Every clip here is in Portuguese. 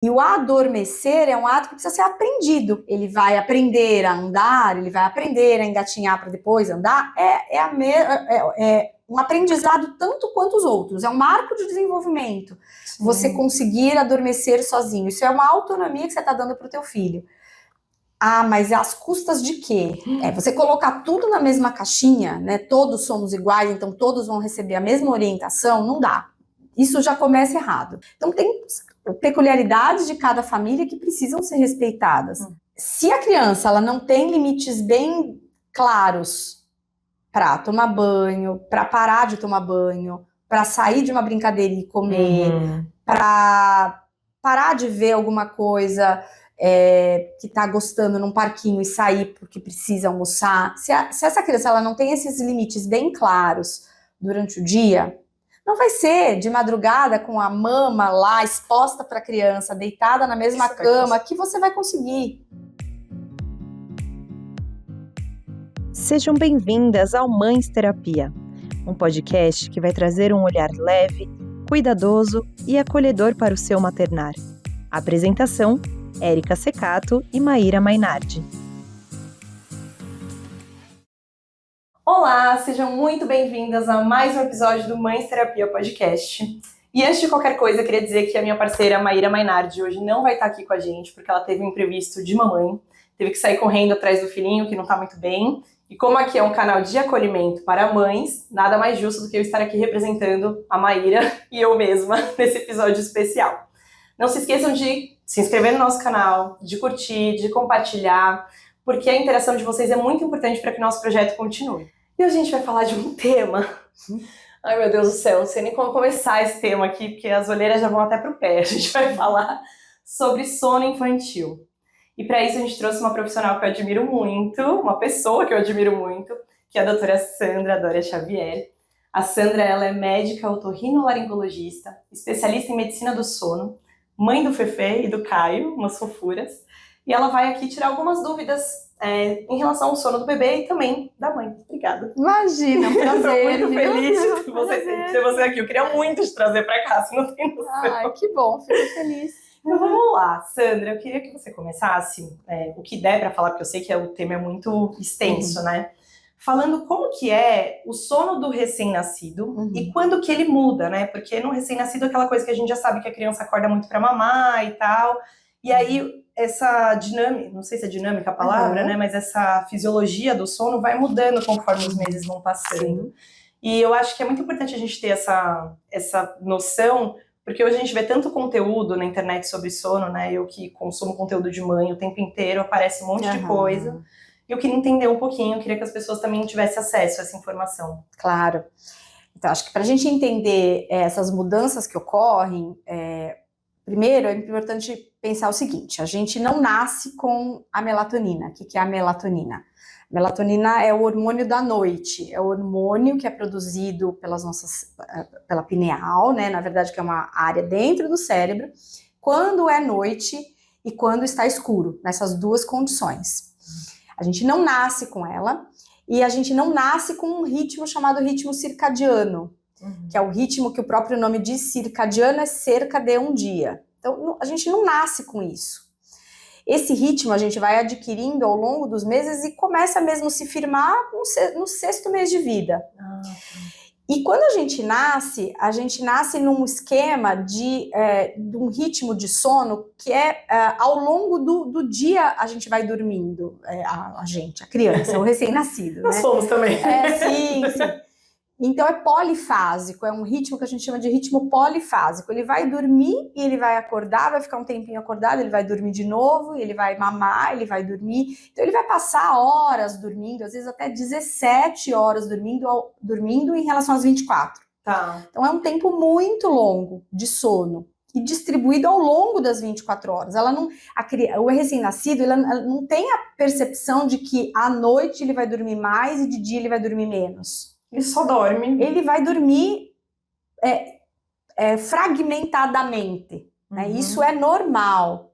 E o adormecer é um ato que precisa ser aprendido. Ele vai aprender a andar, ele vai aprender a engatinhar para depois andar. É um aprendizado tanto quanto os outros. É um marco de desenvolvimento. Você conseguir adormecer sozinho. Isso é uma autonomia que você está dando para o teu filho. Ah, mas às custas de quê? Você colocar tudo na mesma caixinha, né? Todos somos iguais, então todos vão receber a mesma orientação, não dá. Isso já começa errado. Então tem peculiaridades de cada família que precisam ser respeitadas. Se a criança ela não tem limites bem claros para tomar banho, para parar de tomar banho, para sair de uma brincadeira e comer, para parar de ver alguma coisa que está gostando num parquinho e sair porque precisa almoçar, se essa criança ela não tem esses limites bem claros durante o dia, não vai ser de madrugada com a mama lá exposta para a criança, deitada na mesma cama, que você vai conseguir. Sejam bem-vindas ao Mães Terapia, um podcast que vai trazer um olhar leve, cuidadoso e acolhedor para o seu maternar. Apresentação: Érica Secato e Maíra Mainardi. Olá, sejam muito bem-vindas a mais um episódio do Mães Terapia Podcast. E antes de qualquer coisa, eu queria dizer que a minha parceira Maíra Mainardi hoje não vai estar aqui com a gente, porque ela teve um imprevisto de mamãe, teve que sair correndo atrás do filhinho, que não está muito bem. E como aqui é um canal de acolhimento para mães, nada mais justo do que eu estar aqui representando a Maíra e eu mesma nesse episódio especial. Não se esqueçam de se inscrever no nosso canal, de curtir, de compartilhar, porque a interação de vocês é muito importante para que o nosso projeto continue. E hoje a gente vai falar de um tema. Ai, meu Deus do céu, não sei nem como começar esse tema aqui, porque as olheiras já vão até pro pé. A gente vai falar sobre sono infantil. E para isso a gente trouxe uma profissional que eu admiro muito, uma pessoa que eu admiro muito, que é a doutora Sandra Doria Xavier. A Sandra, ela é médica otorrinolaringologista, especialista em medicina do sono, mãe do Fefe e do Caio, umas fofuras. E ela vai aqui tirar algumas dúvidas em relação ao sono do bebê e também da mãe. Obrigada. Imagina, um prazer. Eu tô muito feliz de ter você aqui. Eu queria muito te trazer pra cá, se não tem noção. Ai, que bom, fico feliz. Então vamos lá, Sandra, eu queria que você começasse, o que der pra falar, porque eu sei que o tema é muito extenso, né? Falando como que é o sono do recém-nascido e quando que ele muda, né? Porque no recém-nascido é aquela coisa que a gente já sabe que a criança acorda muito pra mamar e tal. E aí essa dinâmica, não sei se é dinâmica a palavra, né? Mas essa fisiologia do sono vai mudando conforme os meses vão passando. Sim. E eu acho que é muito importante a gente ter essa noção, porque hoje a gente vê tanto conteúdo na internet sobre sono, né? Eu que consumo conteúdo de mãe o tempo inteiro, aparece um monte de coisa. Eu queria entender um pouquinho, eu queria que as pessoas também tivessem acesso a essa informação. Claro. Então, acho que para a gente entender essas mudanças que ocorrem, primeiro é importante pensar o seguinte: a gente não nasce com a melatonina. O que é a melatonina? A melatonina é o hormônio da noite, é o hormônio que é produzido pela pineal, né? Na verdade, que é uma área dentro do cérebro, quando é noite e quando está escuro, nessas duas condições. A gente não nasce com ela e a gente não nasce com um ritmo chamado ritmo circadiano, que é o ritmo que o próprio nome diz, circadiano é cerca de um dia. Então, a gente não nasce com isso. Esse ritmo a gente vai adquirindo ao longo dos meses e começa mesmo a se firmar no 6º mês de vida. E quando a gente nasce num esquema de um ritmo de sono que ao longo do dia a gente vai dormindo, a criança, o recém-nascido. Nós somos também. Sim. Então é polifásico, é um ritmo que a gente chama de ritmo polifásico. Ele vai dormir e ele vai acordar, vai ficar um tempinho acordado, ele vai dormir de novo, ele vai mamar, ele vai dormir. Então ele vai passar horas dormindo, às vezes até 17 horas dormindo em relação às 24. Tá. Então é um tempo muito longo de sono e distribuído ao longo das 24 horas. O recém-nascido ela não tem a percepção de que à noite ele vai dormir mais e de dia ele vai dormir menos. Ele só dorme. Ele vai dormir fragmentadamente, né? Isso é normal.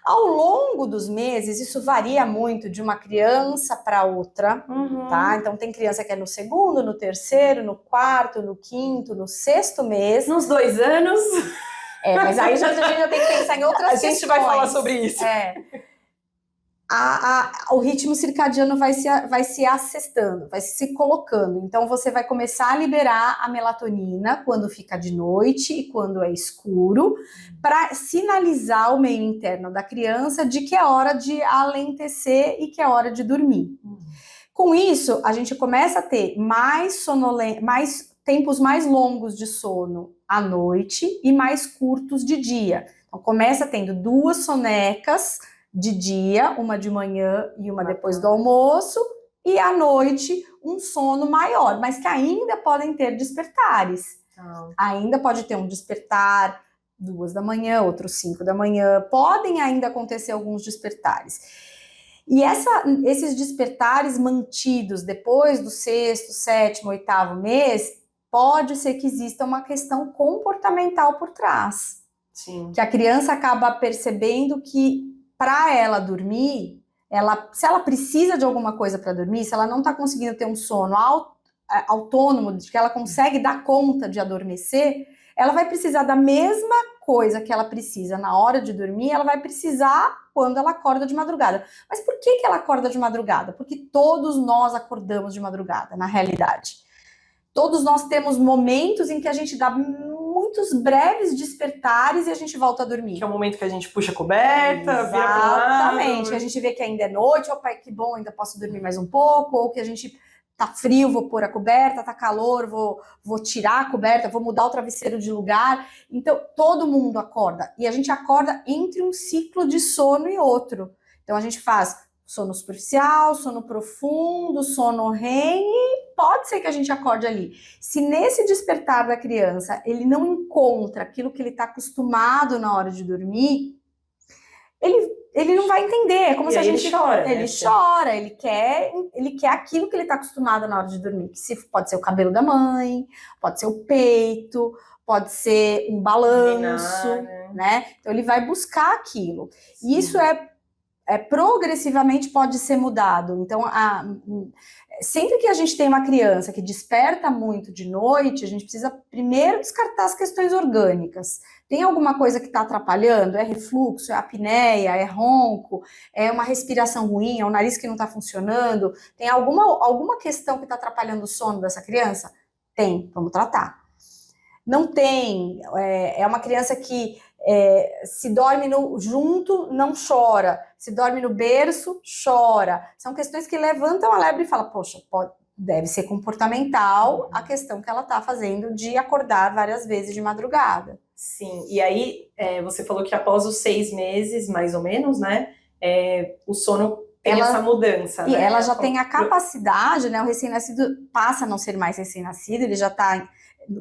Ao longo dos meses, isso varia muito de uma criança para outra, tá? Então tem criança que é no 2º, no 3º, no 4º, no 5º, no 6º mês. Nos 2 anos. Mas aí a gente já tem que pensar em outras questões. A gente vai falar sobre isso. O ritmo circadiano vai se assestando, vai se colocando. Então, você vai começar a liberar a melatonina quando fica de noite e quando é escuro, para sinalizar o meio interno da criança de que é hora de alentecer e que é hora de dormir. Com isso, a gente começa a ter mais tempos mais longos de sono à noite e mais curtos de dia. Então, começa tendo 2 sonecas de dia, uma de manhã e uma depois do almoço, e à noite um sono maior, mas que ainda podem ter despertares. Ainda pode ter um despertar 2 da manhã, outro 5 da manhã, podem ainda acontecer alguns despertares. E esses despertares mantidos depois do 6º, 7º, 8º mês, pode ser que exista uma questão comportamental por trás. Sim. Que a criança acaba percebendo que para ela dormir, se ela precisa de alguma coisa para dormir, se ela não está conseguindo ter um sono autônomo, de que ela consegue dar conta de adormecer, ela vai precisar da mesma coisa que ela precisa na hora de dormir, ela vai precisar quando ela acorda de madrugada. Mas por que ela acorda de madrugada? Porque todos nós acordamos de madrugada, na realidade. Todos nós temos momentos em que a gente dá muitos breves despertares e a gente volta a dormir. Que é o momento que a gente puxa a coberta, exatamente, vira pro lado. Exatamente, a gente vê que ainda é noite, opa, que bom, ainda posso dormir mais um pouco, ou que a gente tá frio, vou pôr a coberta, tá calor, vou tirar a coberta, vou mudar o travesseiro de lugar. Então, todo mundo acorda, e a gente acorda entre um ciclo de sono e outro. Então, a gente faz sono superficial, sono profundo, sono REM, e pode ser que a gente acorde ali. Se nesse despertar da criança ele não encontra aquilo que ele está acostumado na hora de dormir, ele não vai entender. É como e se a gente chora. Ele chora, ele quer aquilo que ele está acostumado na hora de dormir. Que pode ser o cabelo da mãe, pode ser o peito, pode ser um balanço, né? Então ele vai buscar aquilo. Sim. E isso progressivamente pode ser mudado. Então, sempre que a gente tem uma criança que desperta muito de noite, a gente precisa primeiro descartar as questões orgânicas. Tem alguma coisa que está atrapalhando? É refluxo, é apneia, é ronco, é uma respiração ruim, é o nariz que não está funcionando? Tem alguma questão que está atrapalhando o sono dessa criança? Tem, vamos tratar. Não tem, é uma criança que se dorme junto, não chora. Se dorme no berço, chora. São questões que levantam a lebre e falam, poxa, deve ser comportamental a questão que ela está fazendo de acordar várias vezes de madrugada. Sim, e aí você falou que após os 6 meses, mais ou menos, né, o sono tem essa mudança, e né? Ela já tem a capacidade, né, o recém-nascido passa a não ser mais recém-nascido, ele já está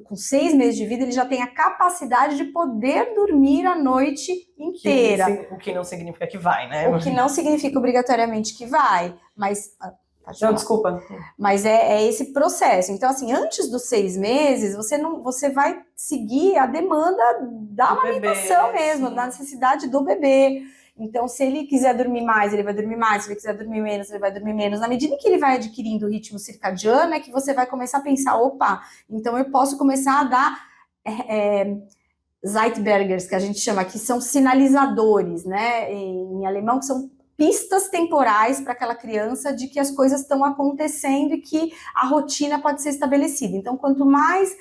com 6 meses de vida, ele já tem a capacidade de poder dormir a noite inteira. O que não significa que vai, né? O que não significa obrigatoriamente que vai, mas... Não, desculpa. Mas é esse processo. Então, assim, antes dos 6 meses, você vai seguir a demanda da amamentação mesmo, sim. Da necessidade do bebê. Então, se ele quiser dormir mais, ele vai dormir mais. Se ele quiser dormir menos, ele vai dormir menos. Na medida que ele vai adquirindo o ritmo circadiano, é que você vai começar a pensar, opa, então eu posso começar a dar Zeitbergers, que a gente chama, que são sinalizadores, né? Em alemão, que são pistas temporais para aquela criança de que as coisas estão acontecendo e que a rotina pode ser estabelecida. Então, quanto mais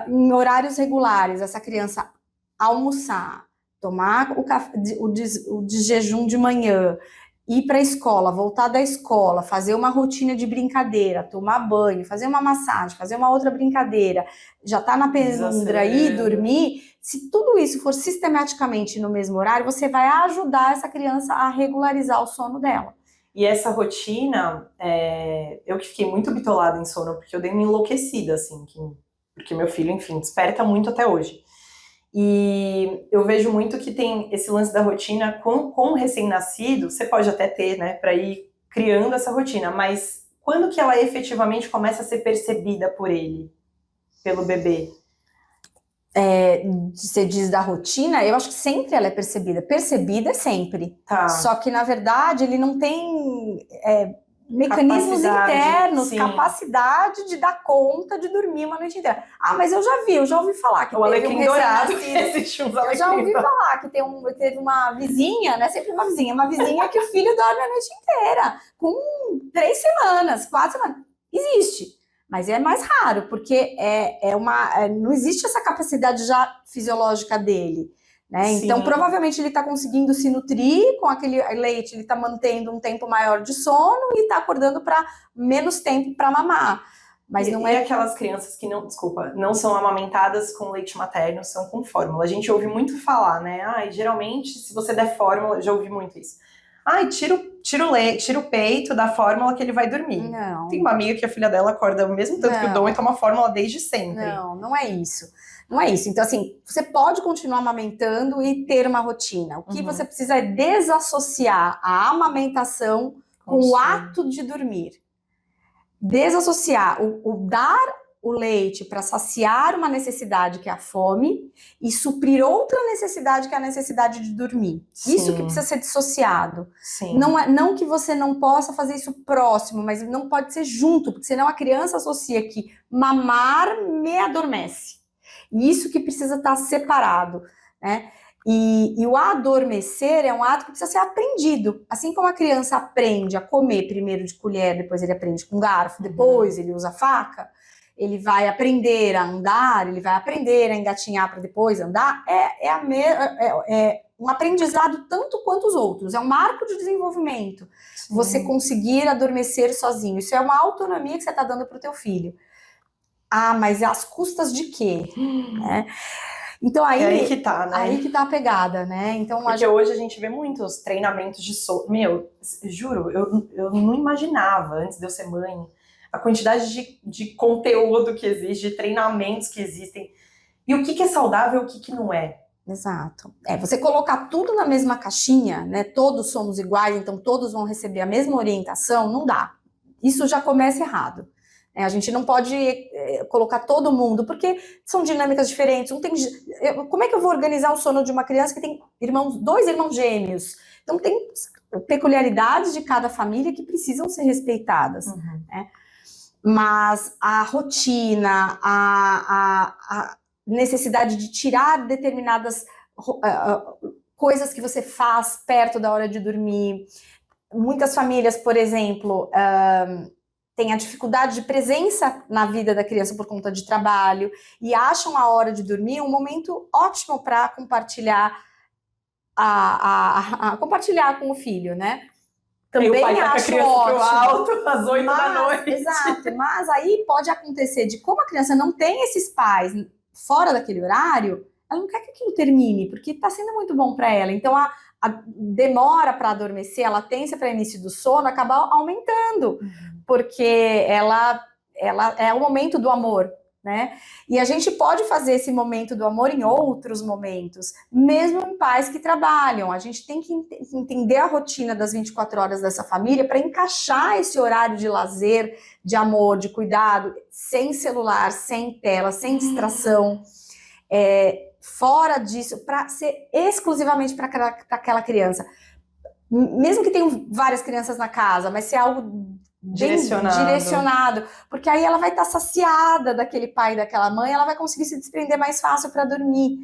em horários regulares essa criança almoçar, tomar o de jejum de manhã, ir para a escola, voltar da escola, fazer uma rotina de brincadeira, tomar banho, fazer uma massagem, fazer uma outra brincadeira, já tá na penumbra e dormir, se tudo isso for sistematicamente no mesmo horário, você vai ajudar essa criança a regularizar o sono dela. E essa rotina, eu que fiquei muito bitolada em sono, porque eu dei uma enlouquecida, assim, porque meu filho, enfim, desperta muito até hoje. E eu vejo muito que tem esse lance da rotina com o recém-nascido, você pode até ter, né, para ir criando essa rotina, mas quando que ela efetivamente começa a ser percebida por ele, pelo bebê? Você diz da rotina, eu acho que sempre ela é percebida. Percebida é sempre. Tá. Só que, na verdade, ele não tem mecanismos Capacidade, internos, sim. capacidade de dar conta de dormir uma noite inteira. Ah, mas eu já ouvi falar que O teve alecrim um dourado. recém-nascido. Existe uns Eu já ouvi alecrim dourados. falar que teve uma vizinha, né? Sempre uma vizinha que o filho dorme a noite inteira, com 3 semanas, 4 semanas. Existe, mas é mais raro, porque não existe essa capacidade já fisiológica dele. Né? Então, Sim. provavelmente ele está conseguindo se nutrir com aquele leite, ele está mantendo um tempo maior de sono e está acordando para menos tempo para mamar. Mas não E é aquelas crianças que não são amamentadas com leite materno, são com fórmula. A gente ouve muito falar, né? Geralmente, se você der fórmula, já ouvi muito isso. Tira o peito da fórmula que ele vai dormir. Não. Tem uma amiga que a filha dela acorda ao mesmo tanto que o Dom e toma fórmula desde sempre. Não é isso. Não é isso. Então, assim, você pode continuar amamentando e ter uma rotina. O que você precisa é desassociar a amamentação com o ato de dormir. Desassociar o dar o leite para saciar uma necessidade que é a fome e suprir outra necessidade que é a necessidade de dormir. Sim. Isso que precisa ser dissociado. Sim. Não que você não possa fazer isso próximo, mas não pode ser junto, porque senão a criança associa que mamar me adormece. E isso que precisa estar separado, né? E o adormecer é um ato que precisa ser aprendido. Assim como a criança aprende a comer primeiro de colher, depois ele aprende com garfo, depois ele usa faca, ele vai aprender a andar, ele vai aprender a engatinhar para depois andar, é um aprendizado tanto quanto os outros, é um marco de desenvolvimento. Sim. Você conseguir adormecer sozinho, isso é uma autonomia que você está dando para o teu filho. Ah, mas às custas de quê? Né? Então aí que tá, né? Aí que tá a pegada, né? Então, porque hoje a gente vê muitos treinamentos de sono. Meu, juro, eu não imaginava, antes de eu ser mãe, a quantidade de conteúdo que existe, de treinamentos que existem. E o que é saudável e o que não é. Exato. Você colocar tudo na mesma caixinha, né? Todos somos iguais, então todos vão receber a mesma orientação, não dá. Isso já começa errado. A gente não pode colocar todo mundo, porque são dinâmicas diferentes. Como é que eu vou organizar o sono de uma criança que tem 2 irmãos gêmeos? Então, tem peculiaridades de cada família que precisam ser respeitadas. Né? Mas a rotina, a necessidade de tirar determinadas coisas que você faz perto da hora de dormir. Muitas famílias, por exemplo... tem a dificuldade de presença na vida da criança por conta de trabalho e acham a hora de dormir um momento ótimo para compartilhar compartilhar com o filho, né? Também o pai tá acho com a criança ótimo. pro alto às 8 da noite. Exato, mas aí pode acontecer de como a criança não tem esses pais fora daquele horário, ela não quer que aquilo termine, porque está sendo muito bom para ela. Então a demora para adormecer, a latência para início do sono acaba aumentando, porque ela é o momento do amor, né? E a gente pode fazer esse momento do amor em outros momentos, mesmo em pais que trabalham. A gente tem que entender a rotina das 24 horas dessa família para encaixar esse horário de lazer, de amor, de cuidado, sem celular, sem tela, sem distração. Fora disso, para ser exclusivamente para aquela criança. Mesmo que tenham várias crianças na casa, mas ser algo direcionado, porque aí ela vai estar saciada daquele pai e daquela mãe, ela vai conseguir se desprender mais fácil para dormir.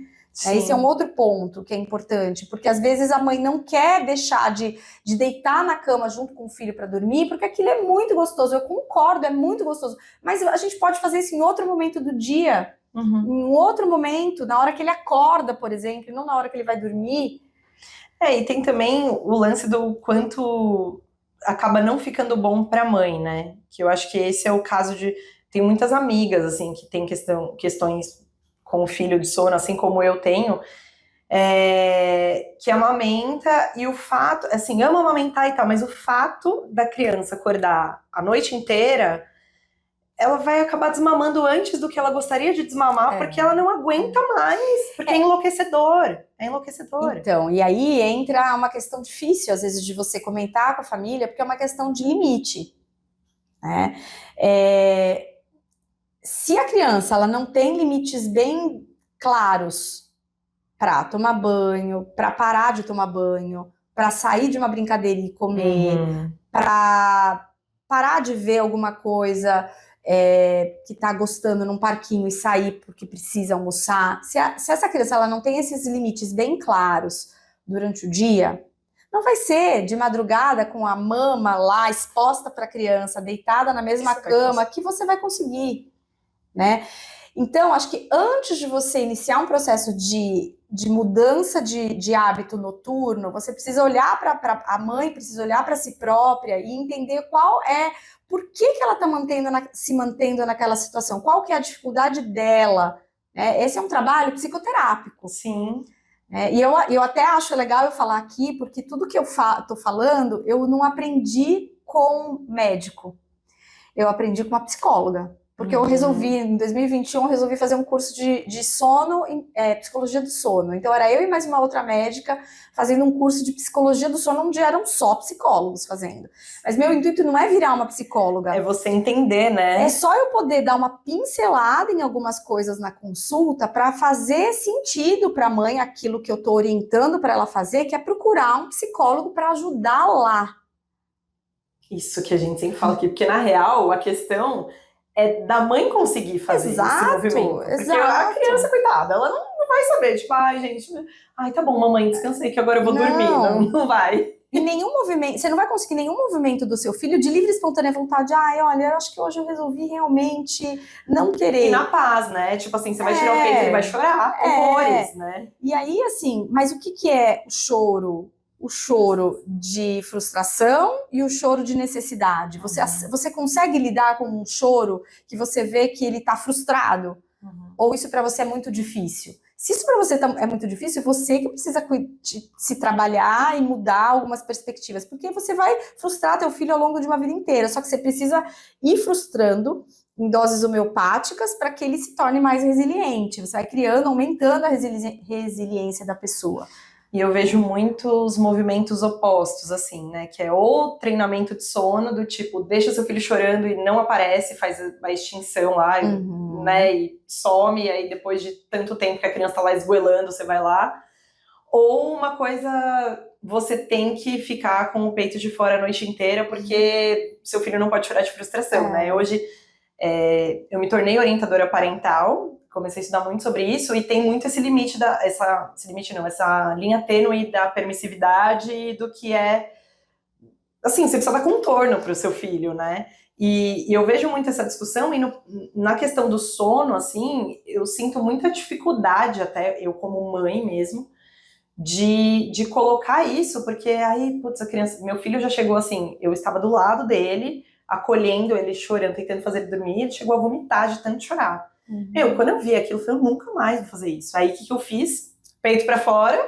Esse é um outro ponto que é importante, porque às vezes a mãe não quer deixar de deitar na cama junto com o filho para dormir, porque aquilo é muito gostoso, eu concordo, é muito gostoso, mas a gente pode fazer isso em outro momento do dia, em um outro momento, na hora que ele acorda, por exemplo, não na hora que ele vai dormir. E tem também o lance do quanto acaba não ficando bom pra mãe, né? Que eu acho que esse é o caso de... Tem muitas amigas, assim, que tem questões com o filho de sono, assim como eu tenho, que amamenta, e o fato... Assim, ama amamentar e tal, mas o fato da criança acordar a noite inteira... ela vai acabar desmamando antes do que ela gostaria de desmamar, porque ela não aguenta mais, porque é enlouquecedor. É enlouquecedor. Então, e aí entra uma questão difícil, às vezes, de você comentar com a família, porque é uma questão de limite. Né? Se a criança ela não tem limites bem claros para tomar banho, para parar de tomar banho, para sair de uma brincadeira e comer, para parar de ver alguma coisa que tá gostando num parquinho e sair porque precisa almoçar. Se essa criança ela não tem esses limites bem claros durante o dia, não vai ser de madrugada com a mama lá exposta para a criança, deitada na mesma cama, que você vai conseguir, né? Então, acho que antes de você iniciar um processo de mudança de hábito noturno, você precisa olhar para a mãe, precisa olhar para si própria e entender por que ela está se mantendo naquela situação, qual que é a dificuldade dela. Né? Esse é um trabalho psicoterápico. Sim. E eu até acho legal eu falar aqui, porque tudo que eu tô falando, eu não aprendi com médico. Eu aprendi com uma psicóloga. Porque eu resolvi, em 2021, resolvi fazer um curso de sono, psicologia do sono. Então, era eu e mais uma outra médica fazendo um curso de psicologia do sono, onde eram só psicólogos fazendo. Mas meu intuito não é virar uma psicóloga. É você entender, né? É só eu poder dar uma pincelada em algumas coisas na consulta para fazer sentido para a mãe aquilo que eu estou orientando para ela fazer, que é procurar um psicólogo para ajudar lá. Isso que a gente sempre fala aqui, porque na real, a questão é da mãe conseguir fazer esse movimento. Porque a criança, coitada, ela não vai saber, tipo, ai, gente, tá bom, mamãe, descansei que agora eu vou dormir. Não vai. E nenhum movimento, você não vai conseguir nenhum movimento do seu filho de livre e espontânea vontade. Olha, eu acho que hoje eu resolvi realmente não querer. E na paz, né? Tipo assim, você vai tirar o peito e ele vai chorar, horrores, né? E aí, assim, mas o que é o choro? O choro de frustração e o choro de necessidade. Você consegue lidar com um choro que você vê que ele tá frustrado? Ou isso para você é muito difícil? Se isso para você é muito difícil, você que precisa se trabalhar e mudar algumas perspectivas, porque você vai frustrar teu filho ao longo de uma vida inteira, só que você precisa ir frustrando em doses homeopáticas para que ele se torne mais resiliente. Você vai criando, aumentando a resiliência da pessoa. E eu vejo muitos movimentos opostos, assim, né? Que é ou treinamento de sono, do tipo, deixa seu filho chorando e não aparece, faz a extinção lá, né? E some, e aí depois de tanto tempo que a criança tá lá esgoelando, você vai lá. Ou uma coisa, você tem que ficar com o peito de fora a noite inteira, porque seu filho não pode chorar de frustração, né? Hoje, eu me tornei orientadora parental, comecei a estudar muito sobre isso, e tem muito esse limite, essa linha tênue da permissividade do que é, assim, você precisa dar contorno para o seu filho, né? E eu vejo muito essa discussão, e na questão do sono, assim, eu sinto muita dificuldade, até eu como mãe mesmo, de colocar isso, porque aí, putz, a criança, meu filho já chegou assim, eu estava do lado dele, acolhendo ele, chorando, tentando fazer ele dormir, ele chegou a vomitar de tanto chorar. Quando eu vi aquilo, eu falei, eu nunca mais vou fazer isso. Aí, o que eu fiz? Peito pra fora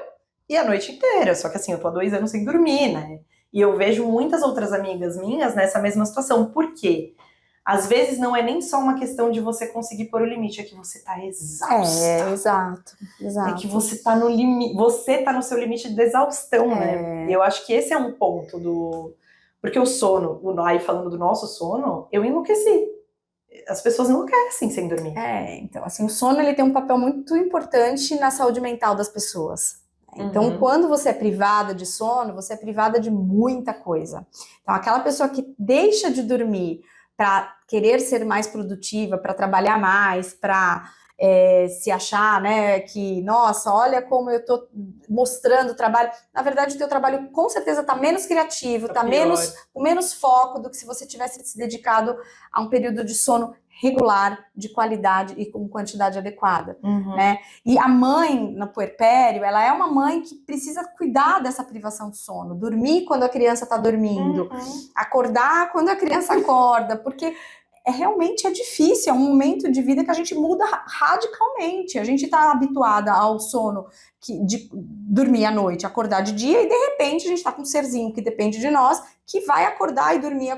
e a noite inteira. Só que assim, eu tô há 2 anos sem dormir, né? E eu vejo muitas outras amigas minhas nessa mesma situação. Por quê? Às vezes não é nem só uma questão de você conseguir pôr o limite, é que você tá exausta. Exato. É que você tá no limite, você tá no seu limite de exaustão, né? E eu acho que esse é um ponto porque o sono, aí falando do nosso sono, eu enlouqueci. As pessoas enlouquecem sem dormir. Então, assim, o sono ele tem um papel muito importante na saúde mental das pessoas. Então, quando você é privada de sono, você é privada de muita coisa. Então, aquela pessoa que deixa de dormir para querer ser mais produtiva, para trabalhar mais, para se achar, né, que, nossa, olha como eu tô mostrando o trabalho. Na verdade, o teu trabalho com certeza tá menos criativo, tá com menos foco do que se você tivesse se dedicado a um período de sono regular, de qualidade e com quantidade adequada, né? E a mãe, no puerpério, ela é uma mãe que precisa cuidar dessa privação de sono, dormir quando a criança tá dormindo, acordar quando a criança acorda, porque realmente é difícil, é um momento de vida que a gente muda radicalmente. A gente está habituada ao sono de dormir à noite, acordar de dia, e de repente a gente está com um serzinho que depende de nós, que vai acordar e dormir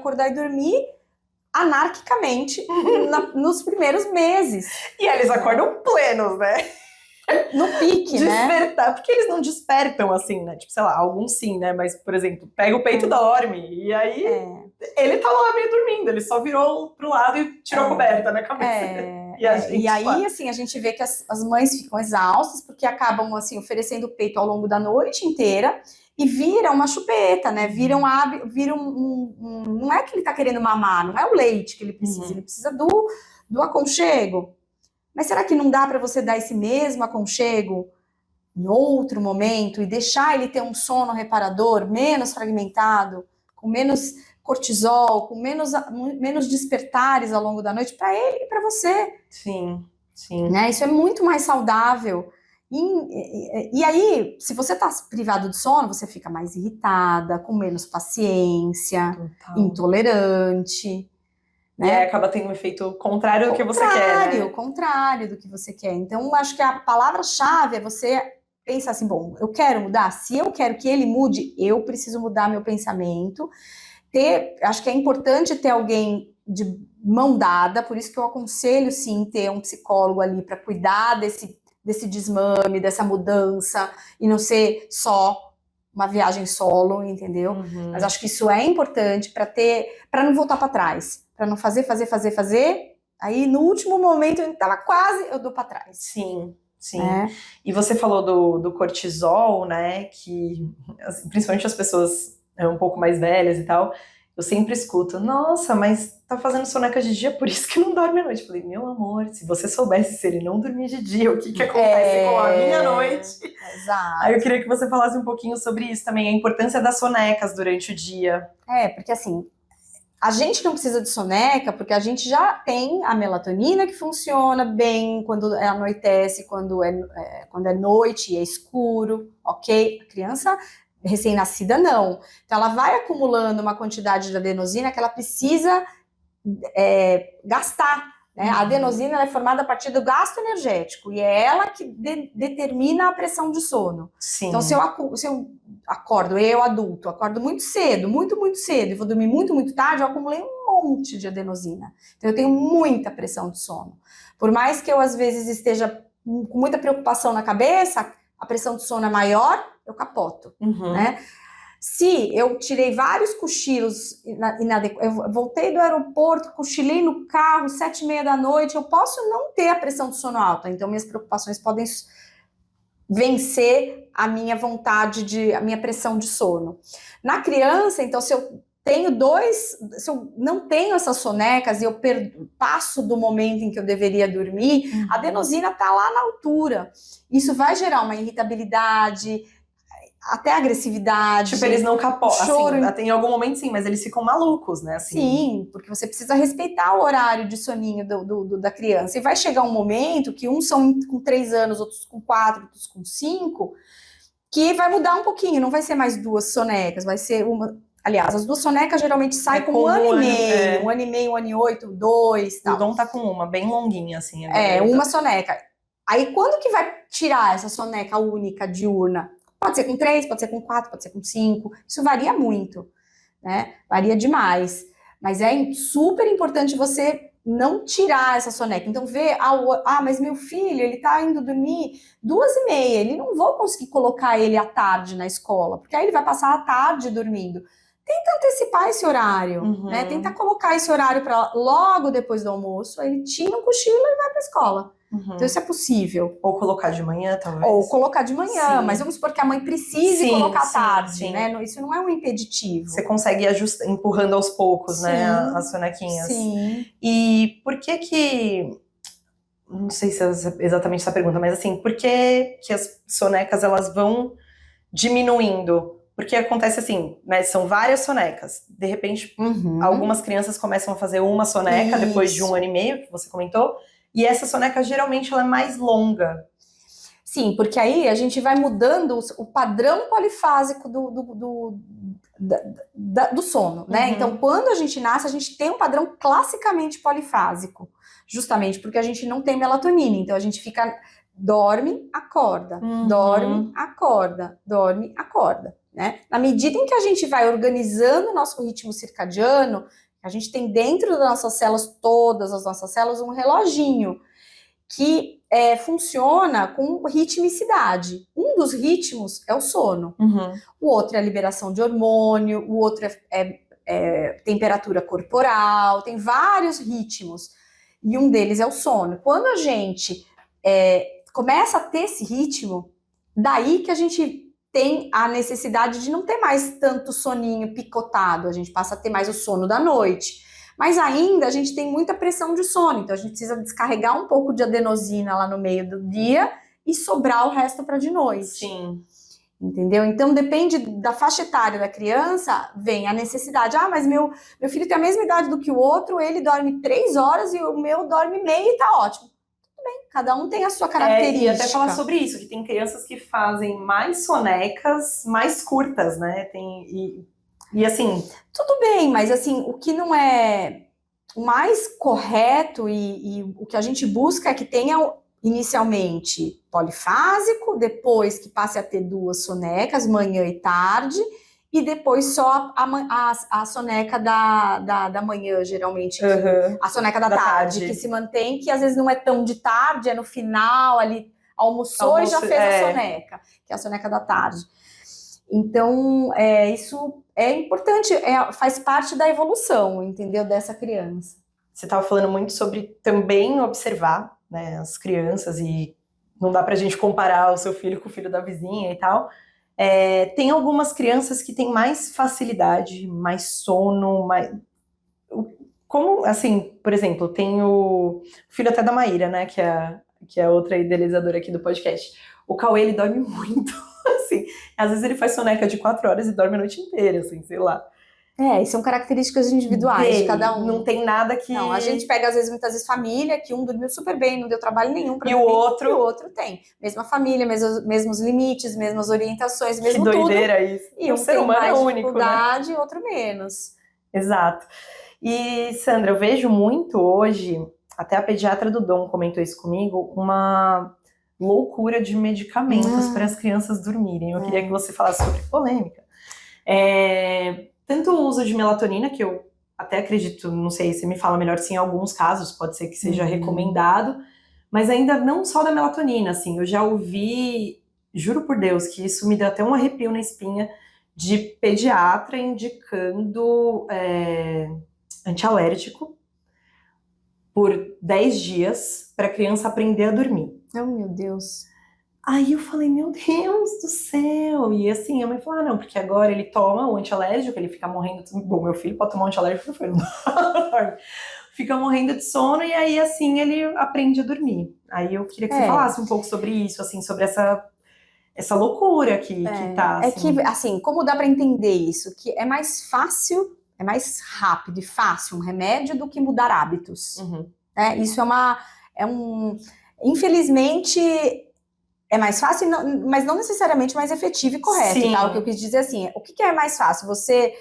anarquicamente nos primeiros meses. E eles acordam plenos, né? No pique, Despertar, porque eles não despertam assim, né? Tipo, sei lá, alguns sim, né? Mas, por exemplo, pega o peito e dorme. E aí, ele tá lá meio dormindo, ele só virou pro lado e tirou a coberta na cabeça. E aí, assim, a gente vê que as mães ficam exaustas porque acabam, assim, oferecendo o peito ao longo da noite inteira e vira uma chupeta, né? Não é que ele tá querendo mamar, não é o leite que ele precisa, ele precisa do aconchego. Mas será que não dá para você dar esse mesmo aconchego em outro momento e deixar ele ter um sono reparador, menos fragmentado, com menos cortisol, com menos despertares ao longo da noite para ele e para você? Sim, sim. Né? Isso é muito mais saudável. E aí, se você está privado de sono, você fica mais irritada, com menos paciência, intolerante. Né? E aí acaba tendo um efeito contrário do que você quer, né? Contrário do que você quer. Então, acho que a palavra-chave é você pensar assim, bom, eu quero mudar? Se eu quero que ele mude, eu preciso mudar meu pensamento. Acho que é importante ter alguém de mão dada, por isso que eu aconselho, sim, ter um psicólogo ali para cuidar desse desmame, dessa mudança, e não ser só uma viagem solo, entendeu? Mas acho que isso é importante para não voltar para trás, para não fazer, aí no último momento eu dou para trás. Sim. E você falou do cortisol, né, que assim, principalmente as pessoas um pouco mais velhas e tal, eu sempre escuto, nossa, mas tá fazendo soneca de dia, por isso que não dorme à noite. Eu falei, meu amor, se você soubesse se ele não dormir de dia, o que acontece com a minha noite? Exato. Aí eu queria que você falasse um pouquinho sobre isso também, a importância das sonecas durante o dia. Porque assim, a gente não precisa de soneca, porque a gente já tem a melatonina que funciona bem quando anoitece, quando é noite e é escuro, ok? A criança recém-nascida, não. Então, ela vai acumulando uma quantidade de adenosina que ela precisa gastar. Né? A adenosina ela é formada a partir do gasto energético e é ela que determina a pressão de sono. Sim. Então, se eu acordo, eu adulto, acordo muito cedo, muito cedo, e vou dormir muito tarde, eu acumulei um monte de adenosina. Então, eu tenho muita pressão de sono. Por mais que eu, às vezes, esteja com muita preocupação na cabeça, a pressão de sono é maior, eu capoto, né? Se eu tirei vários cochilos inadequados, eu voltei do aeroporto, cochilei no carro, 7h30 da noite, eu posso não ter a pressão de sono alta, então minhas preocupações podem vencer a minha vontade, a minha pressão de sono. Na criança, então, se eu não tenho essas sonecas e eu passo do momento em que eu deveria dormir, a adenosina está lá na altura. Isso vai gerar uma irritabilidade, até agressividade. Tipo, eles não capotam. Choro. Assim, em algum momento sim, mas eles ficam malucos, né? Assim. Sim, porque você precisa respeitar o horário de soninho da criança. E vai chegar um momento que uns são com 3 anos, outros com 4, outros com 5, que vai mudar um pouquinho, não vai ser mais 2 sonecas, vai ser uma. Aliás, as 2 sonecas geralmente saem com 1 ano e meio, 1 ano e meio, 1 ano e 8, 2, tal. O Dom tá com uma, bem longuinha, assim. Uma soneca. Aí, quando que vai tirar essa soneca única, diurna? Pode ser com 3, pode ser com 4, pode ser com 5. Isso varia muito, né? Varia demais. Mas é super importante você não tirar essa soneca. Então, mas meu filho, ele tá indo dormir 2h30, ele não vou conseguir colocar ele à tarde na escola, porque aí ele vai passar a tarde dormindo. Tenta antecipar esse horário, né? Tenta colocar esse horário para logo depois do almoço, aí ele tira um cochilo e vai para a escola. Então isso é possível. Ou colocar de manhã, talvez. Ou colocar de manhã, mas vamos supor que a mãe precise colocar à tarde, sim. né? Isso não é um impeditivo. Você consegue ir empurrando aos poucos, né, as sonequinhas. Sim. E por que não sei se é exatamente essa pergunta, mas assim, por que as sonecas, elas vão diminuindo? Porque acontece assim, né, são várias sonecas. De repente, algumas crianças começam a fazer uma soneca depois de 1 ano e meio, que você comentou, e essa soneca, geralmente, ela é mais longa. Sim, porque aí a gente vai mudando o padrão polifásico do sono, né? Então, quando a gente nasce, a gente tem um padrão classicamente polifásico, justamente porque a gente não tem melatonina. Então, a gente dorme, acorda, dorme, acorda, dorme, acorda, né? Na medida em que a gente vai organizando o nosso ritmo circadiano, a gente tem dentro das nossas células, todas as nossas células, um reloginho que funciona com ritmicidade. Um dos ritmos é o sono. O outro é a liberação de hormônio, o outro é temperatura corporal, tem vários ritmos. E um deles é o sono. Quando a gente começa a ter esse ritmo, daí que a gente tem a necessidade de não ter mais tanto soninho picotado, a gente passa a ter mais o sono da noite. Mas ainda a gente tem muita pressão de sono, então a gente precisa descarregar um pouco de adenosina lá no meio do dia e sobrar o resto para de noite. Sim. Entendeu? Então depende da faixa etária da criança, vem a necessidade. Ah, mas meu filho tem a mesma idade do que o outro, ele dorme 3 horas e o meu dorme meia e tá ótimo. Tudo bem, cada um tem a sua característica. E até falar sobre isso, que tem crianças que fazem mais sonecas, mais curtas, né? E assim... Tudo bem, mas assim, o que não é o mais correto e o que a gente busca é que tenha inicialmente polifásico, depois que passe a ter 2 sonecas, manhã e tarde, e depois só a soneca da manhã, geralmente, a soneca da tarde, que se mantém, que às vezes não é tão de tarde, é no final, ali, almoçou e já fez a soneca, que é a soneca da tarde. Então, isso é importante, faz parte da evolução, entendeu, dessa criança. Você estava falando muito sobre também observar, né, as crianças, e não dá pra gente comparar o seu filho com o filho da vizinha e tal. Tem algumas crianças que têm mais facilidade, mais sono, como, assim, por exemplo, tem o filho até da Maíra, né, que é outra idealizadora aqui do podcast. O Cauê, ele dorme muito, assim, às vezes ele faz soneca de 4 horas e dorme a noite inteira, assim, sei lá. E são características individuais de cada um. Não tem nada que... Não, a gente pega, às vezes, muitas vezes, família, que um dormiu super bem, não deu trabalho nenhum para dormir, e o outro tem. Mesma família, mesmos limites, mesmas orientações, mesmo tudo. Que doideira isso. E um ser humano é único, né? E outro menos. Exato. E, Sandra, eu vejo muito hoje, até a pediatra do Dom comentou isso comigo, uma loucura de medicamentos para as crianças dormirem. Eu queria que você falasse sobre polêmica. Tanto o uso de melatonina, que eu até acredito, não sei, você me fala melhor se em alguns casos pode ser que seja recomendado, mas ainda não só da melatonina, assim, eu já ouvi, juro por Deus, que isso me deu até um arrepio na espinha, de pediatra indicando antialérgico por 10 dias para a criança aprender a dormir. Oh, meu Deus. Aí eu falei, meu Deus do céu! E assim, a mãe falou, não, porque agora ele toma o antialérgico, ele fica morrendo... Bom, meu filho pode tomar um antialérgico, não fica morrendo de sono, e aí assim ele aprende a dormir. Aí eu queria que você falasse um pouco sobre isso, assim, sobre essa loucura que tá... Assim. Que, assim, como dá para entender isso? Que é mais fácil, é mais rápido e fácil um remédio do que mudar hábitos. Isso infelizmente... É mais fácil, mas não necessariamente mais efetivo e correto, tá? O que eu quis dizer assim, o que é mais fácil? Você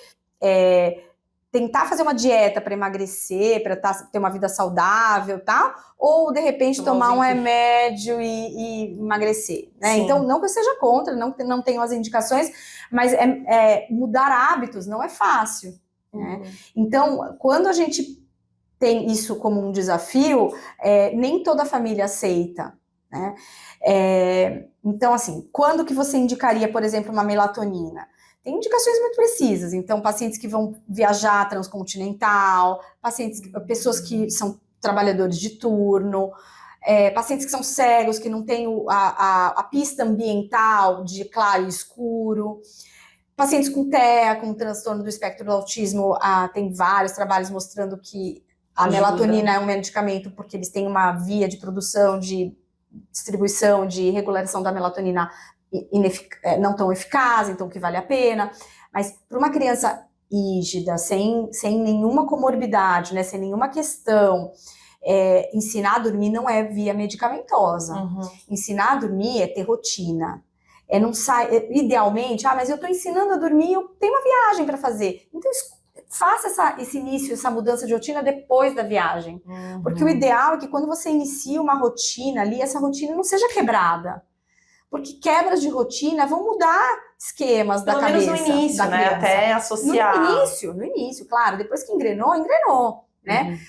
tentar fazer uma dieta para emagrecer, para ter uma vida saudável, tá? Ou, de repente, tomar um remédio e emagrecer, né? Então, não que eu seja contra, não tenho as indicações, mas mudar hábitos não é fácil, né? Então, quando a gente tem isso como um desafio, nem toda a família aceita, né? Então, assim, quando que você indicaria, por exemplo, uma melatonina? Tem indicações muito precisas. Então, pacientes que vão viajar transcontinental, pessoas que são trabalhadores de turno, pacientes que são cegos, que não têm a pista ambiental de claro e escuro, pacientes com TEA, com transtorno do espectro do autismo, tem vários trabalhos mostrando que a melatonina é um medicamento porque eles têm uma via de produção, de distribuição, de regulação da melatonina não tão eficaz, então que vale a pena. Mas para uma criança rígida, sem nenhuma comorbidade, né, sem nenhuma questão, ensinar a dormir não é via medicamentosa. Ensinar a dormir é ter rotina. Idealmente, mas eu estou ensinando a dormir, eu tenho uma viagem para fazer. Então, faça esse início, essa mudança de rotina depois da viagem. Porque o ideal é que quando você inicia uma rotina ali, essa rotina não seja quebrada. Porque quebras de rotina vão mudar esquemas da cabeça. Pelo menos no início, né? Até associar. No início, claro. Depois que engrenou, né?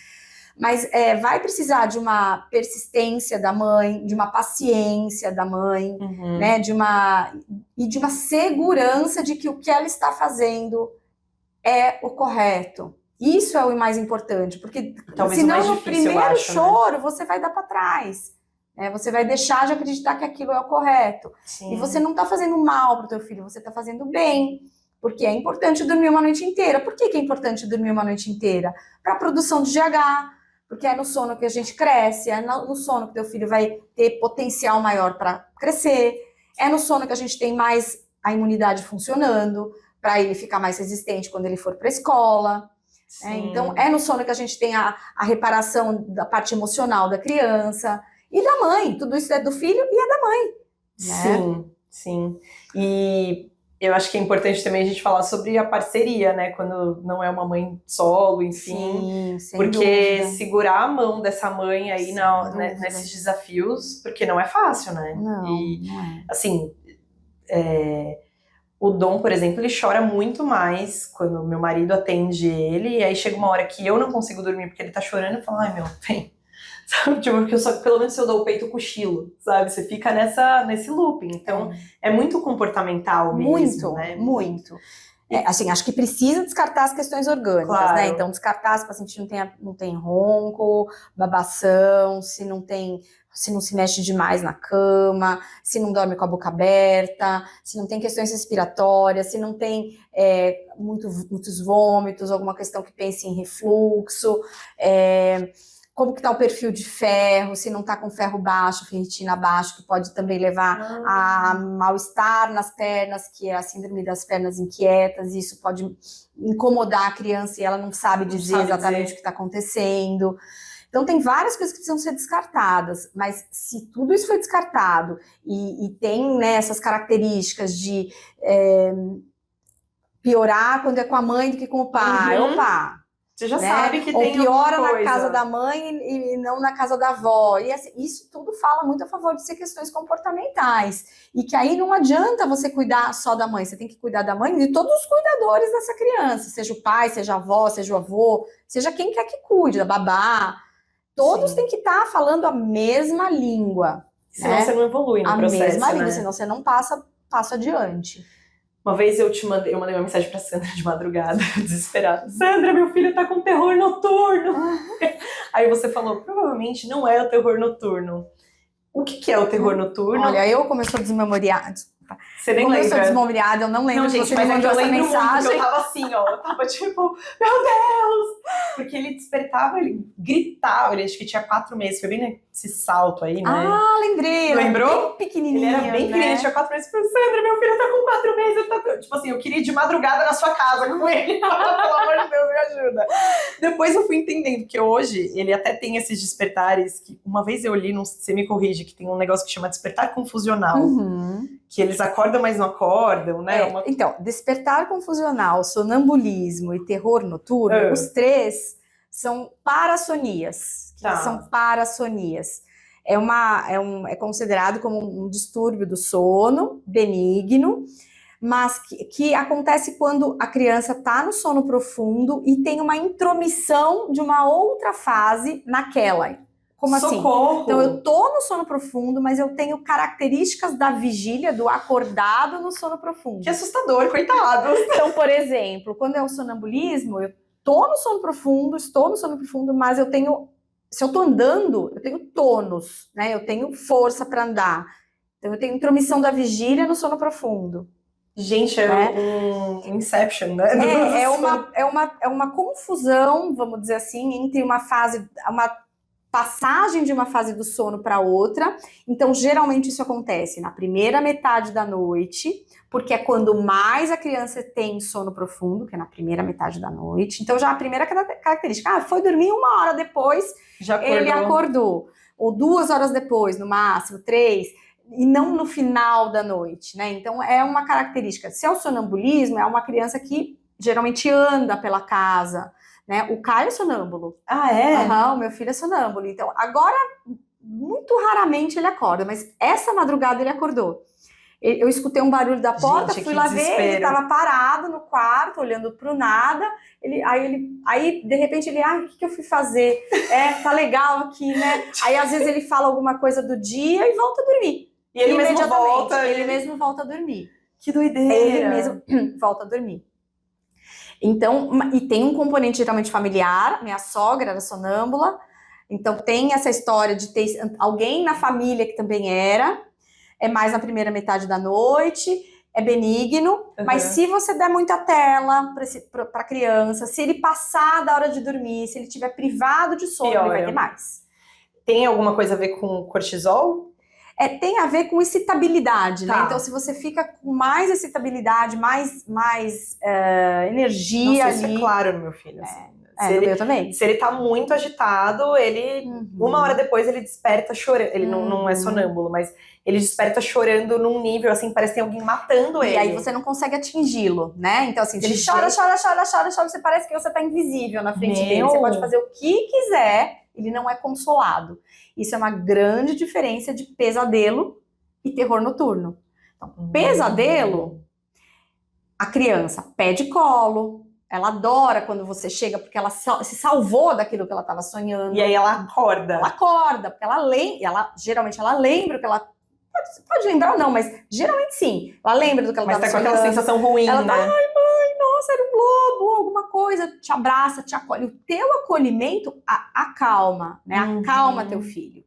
Mas vai precisar de uma persistência da mãe, de uma paciência da mãe, né? De uma segurança de que o que ela está fazendo é o correto, Isso é o mais importante, porque Talvez senão o mais no difícil, eu primeiro acho, né? choro você vai dar para trás. Você vai deixar de acreditar que aquilo é o correto. Sim. E você não está fazendo mal para o teu filho, você está fazendo bem. Porque é importante dormir uma noite inteira. Por que é importante dormir uma noite inteira? Para a produção de GH, porque é no sono que a gente cresce, é no sono que teu filho vai ter potencial maior para crescer, é no sono que a gente tem mais a imunidade funcionando, para ele ficar mais resistente quando ele for para a escola. Então, é no sono que a gente tem a reparação da parte emocional da criança e da mãe. Tudo isso é do filho e é da mãe. Né? Sim. E eu acho que é importante também a gente falar sobre a parceria, né? Quando não é uma mãe solo, enfim. Sim, sem porque dúvida. segurar a mão dessa mãe aí nesses desafios, porque não é fácil, né? Não é. Assim, o Dom, por exemplo, ele chora muito mais quando meu marido atende ele, e aí chega uma hora que eu não consigo dormir porque ele tá chorando, eu falo, ai meu, vem. Sabe? Tipo, porque pelo menos se eu dou o peito, eu cochilo, sabe? Você fica nesse looping. Então, é muito comportamental mesmo, né? Muito. Assim, acho que precisa descartar as questões orgânicas, Claro. né? Então, descartar se o paciente não tem ronco, babação, se não se mexe demais na cama, se não dorme com a boca aberta, se não tem questões respiratórias, se não tem muitos vômitos, alguma questão que pense em refluxo, como que está o perfil de ferro, se não está com ferro baixo, ferritina baixo, que pode também levar a mal-estar nas pernas, que é a síndrome das pernas inquietas, e isso pode incomodar a criança e ela não sabe dizer exatamente o que está acontecendo. Então, tem várias coisas que precisam ser descartadas, mas se tudo isso foi descartado e tem, né, essas características de piorar quando é com a mãe do que com o pai, opa! Você já sabe que tem ou piora na casa da mãe e não na casa da avó. E assim, isso tudo fala muito a favor de ser questões comportamentais. E que aí não adianta você cuidar só da mãe, você tem que cuidar da mãe e de todos os cuidadores dessa criança, seja o pai, seja a avó, seja o avô, seja quem quer que cuide, da babá. Todos têm que estar falando a mesma língua. Senão você não evolui no processo, a mesma língua, né? Senão você não passa adiante. Uma vez eu mandei uma mensagem pra Sandra de madrugada, desesperada. Sandra, meu filho tá com terror noturno. Aí você falou, provavelmente não é o terror noturno. O que é o terror noturno? Olha, como eu sou desmemoriada... Você nem lembra? Eu sou desmemoriada, eu não lembro não, gente, você me mandou essa mensagem. Eu tava assim, ó, eu tava tipo, meu Deus! Porque ele despertava, ele gritava, ele acho que tinha 4 meses, foi bem nesse salto aí, né? Ah, lembrei. Lembrou? Bem pequenininho, ele era bem pequenininho, tinha 4 meses. Sandra, meu filho tá com 4 meses. Tipo assim, eu queria ir de madrugada na sua casa com ele. Pelo amor de Deus, me ajuda. Depois eu fui entendendo que hoje ele até tem esses despertares que uma vez eu li, você me corrige, que tem um negócio que chama despertar confusional. Que eles acordam, mas não acordam, né? Então, despertar confusional, sonambulismo e terror noturno, os 3 são parassonias. São parassonias. É considerado como um distúrbio do sono, benigno, mas que acontece quando a criança está no sono profundo e tem uma intromissão de uma outra fase naquela. Como Socorro. assim? Então, eu tô no sono profundo, mas eu tenho características da vigília, do acordado no sono profundo. Que assustador, coitado. Então, por exemplo, quando é o sonambulismo, eu estou no sono profundo, mas eu tenho... Se eu tô andando, eu tenho tônus, né? Eu tenho força para andar. Então, eu tenho intromissão da vigília no sono profundo. Gente, um Inception, né? É uma confusão, vamos dizer assim, entre uma passagem de uma fase do sono para outra. Então, geralmente isso acontece na primeira metade da noite, porque é quando mais a criança tem sono profundo, que é na primeira metade da noite. Então, já a primeira característica, foi dormir 1 hora depois, ele acordou. Ou 2 horas depois, no máximo, 3, e não no final da noite, né? Então, é uma característica. Se é o sonambulismo, é uma criança que geralmente anda pela casa, né? O Caio é sonâmbulo. Ah, é? O meu filho é sonâmbulo. Então, agora, muito raramente ele acorda, mas essa madrugada ele acordou. Eu escutei um barulho da porta, fui lá ver, ele estava parado no quarto, olhando pro nada. Aí, de repente, o que eu fui fazer? Tá legal aqui, né? Aí, às vezes, ele fala alguma coisa do dia e volta a dormir. E ele mesmo volta. Ele mesmo volta a dormir. Que doideira. Ele mesmo volta a dormir. Então, e tem um componente geralmente familiar, minha sogra era sonâmbula, então tem essa história de ter alguém na família que também era, é mais na primeira metade da noite, é benigno, mas se você der muita tela para a criança, se ele passar da hora de dormir, se ele estiver privado de sono, ele vai ter mais. Tem alguma coisa a ver com cortisol? Tem a ver com excitabilidade, tá. né? Então, se você fica com mais excitabilidade, mais energia ali... Isso é claro no meu filho. Eu também. Se ele tá muito agitado, ele... Uma hora depois ele desperta chorando. Ele não é sonâmbulo, mas ele desperta chorando num nível, assim, parece que tem alguém matando ele. E aí você não consegue atingi-lo, né? Então, assim, ele chora, você parece que você tá invisível na frente dele. Você pode fazer o que quiser, ele não é consolado. Isso é uma grande diferença de pesadelo e terror noturno. Então, pesadelo, a criança pede colo, ela adora quando você chega, porque ela se salvou daquilo que ela estava sonhando. E aí ela acorda. Ela acorda, porque geralmente ela lembra o que ela... Pode lembrar ou não, mas geralmente sim. Ela lembra do que ela estava sonhando. Mas tá com aquela sensação ruim, ela né? Tá, ai mãe, nossa, era um globo, alguma coisa. Te abraça, te acolhe. O teu acolhimento acalma, né? Acalma teu filho.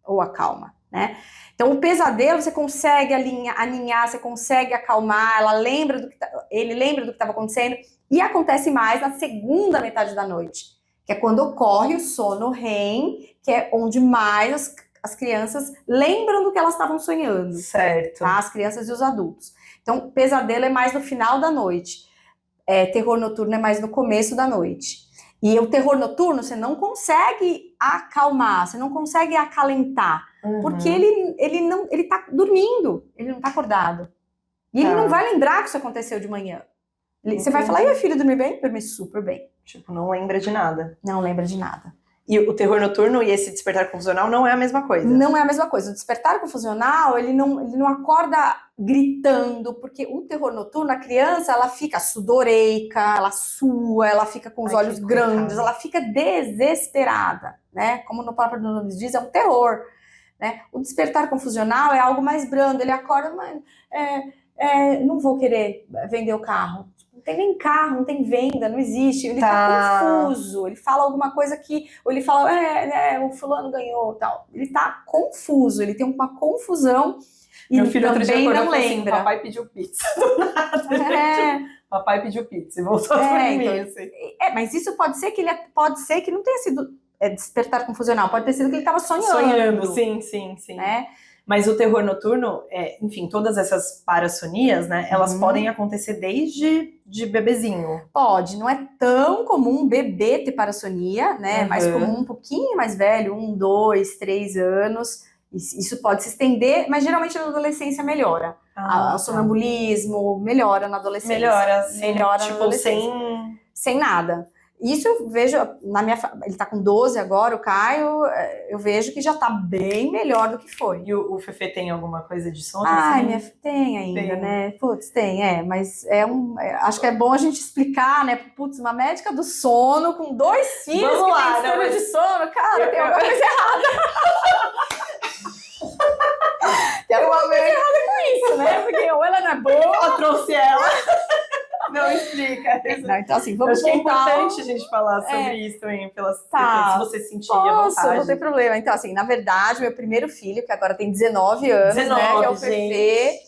Ou acalma, né? Então, o pesadelo, você consegue aninhar, você consegue acalmar, ele lembra do que estava acontecendo, e acontece mais na segunda metade da noite, que é quando ocorre o sono REM, que é onde mais as crianças lembram do que elas estavam sonhando. Certo. Tá? As crianças e os adultos. Então, pesadelo é mais no final da noite. Terror noturno é mais no começo da noite. E o terror noturno, você não consegue acalmar, você não consegue acalentar, porque ele tá dormindo, ele não tá acordado. E ele não vai lembrar que isso aconteceu de manhã. Você vai falar, e meu filho dormiu bem? Dormi super bem. Tipo, não lembra de nada. Não lembra de nada. E o terror noturno e esse despertar confusional não é a mesma coisa? Não é a mesma coisa. O despertar confusional, ele não acorda gritando, porque o terror noturno, a criança, ela fica sudoreica, ela sua, ela fica com os olhos grandes, ela fica desesperada, né? Como no próprio nome diz, é um terror, né? O despertar confusional é algo mais brando, ele acorda, mas não vou querer vender o carro. Não tem nem carro, não tem venda, não existe. Ele tá confuso, ele fala alguma coisa ou ele fala, o fulano ganhou, tal. Ele tá confuso, ele tem uma confusão e meu filho também não lembra. Assim, papai pediu pizza do nada. Papai pediu pizza e voltou a dormir. Então, assim. Mas isso pode ser que não tenha sido despertar confusional, pode ter sido que ele tava sonhando. Sim. Né? Mas o terror noturno, enfim, todas essas parassonias, né, elas podem acontecer desde de bebezinho. Pode, não é tão comum bebê ter parassonia, né, é mais comum um pouquinho mais velho, 1, 2, 3 anos, isso pode se estender, mas geralmente na adolescência melhora. O sonambulismo melhora na adolescência. Melhora tipo, na adolescência. Sem nada. Isso eu vejo, ele tá com 12 agora, o Caio, eu vejo que já tá bem melhor do que foi. E o Fefe tem alguma coisa de sono? Assim? Tem ainda, né? Putz, tem, mas acho que é bom a gente explicar, né? Putz, uma médica do sono com 2 filhos Vamos que lá, tem distúrbio de sono, cara, tem alguma coisa errada. Tem alguma coisa errada com isso, né? Porque ou ela não é boa, ou trouxe ela. Não explica. Não, então, assim, vamos acho que é importante a gente falar sobre isso também, se você sentir à vontade. Não tem problema. Então, assim, na verdade, meu primeiro filho, que agora tem 19 anos, né, que é o Fefe,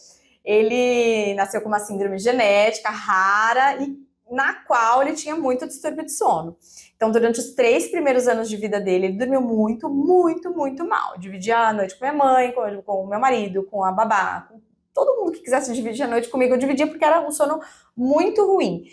ele nasceu com uma síndrome genética rara e na qual ele tinha muito distúrbio de sono. Então, durante os 3 primeiros anos de vida dele, ele dormiu muito, muito, muito mal. Dividia a noite com minha mãe, com o meu marido, com a babá, com todo mundo que quisesse dividir a noite comigo, eu dividia porque era um sono muito ruim.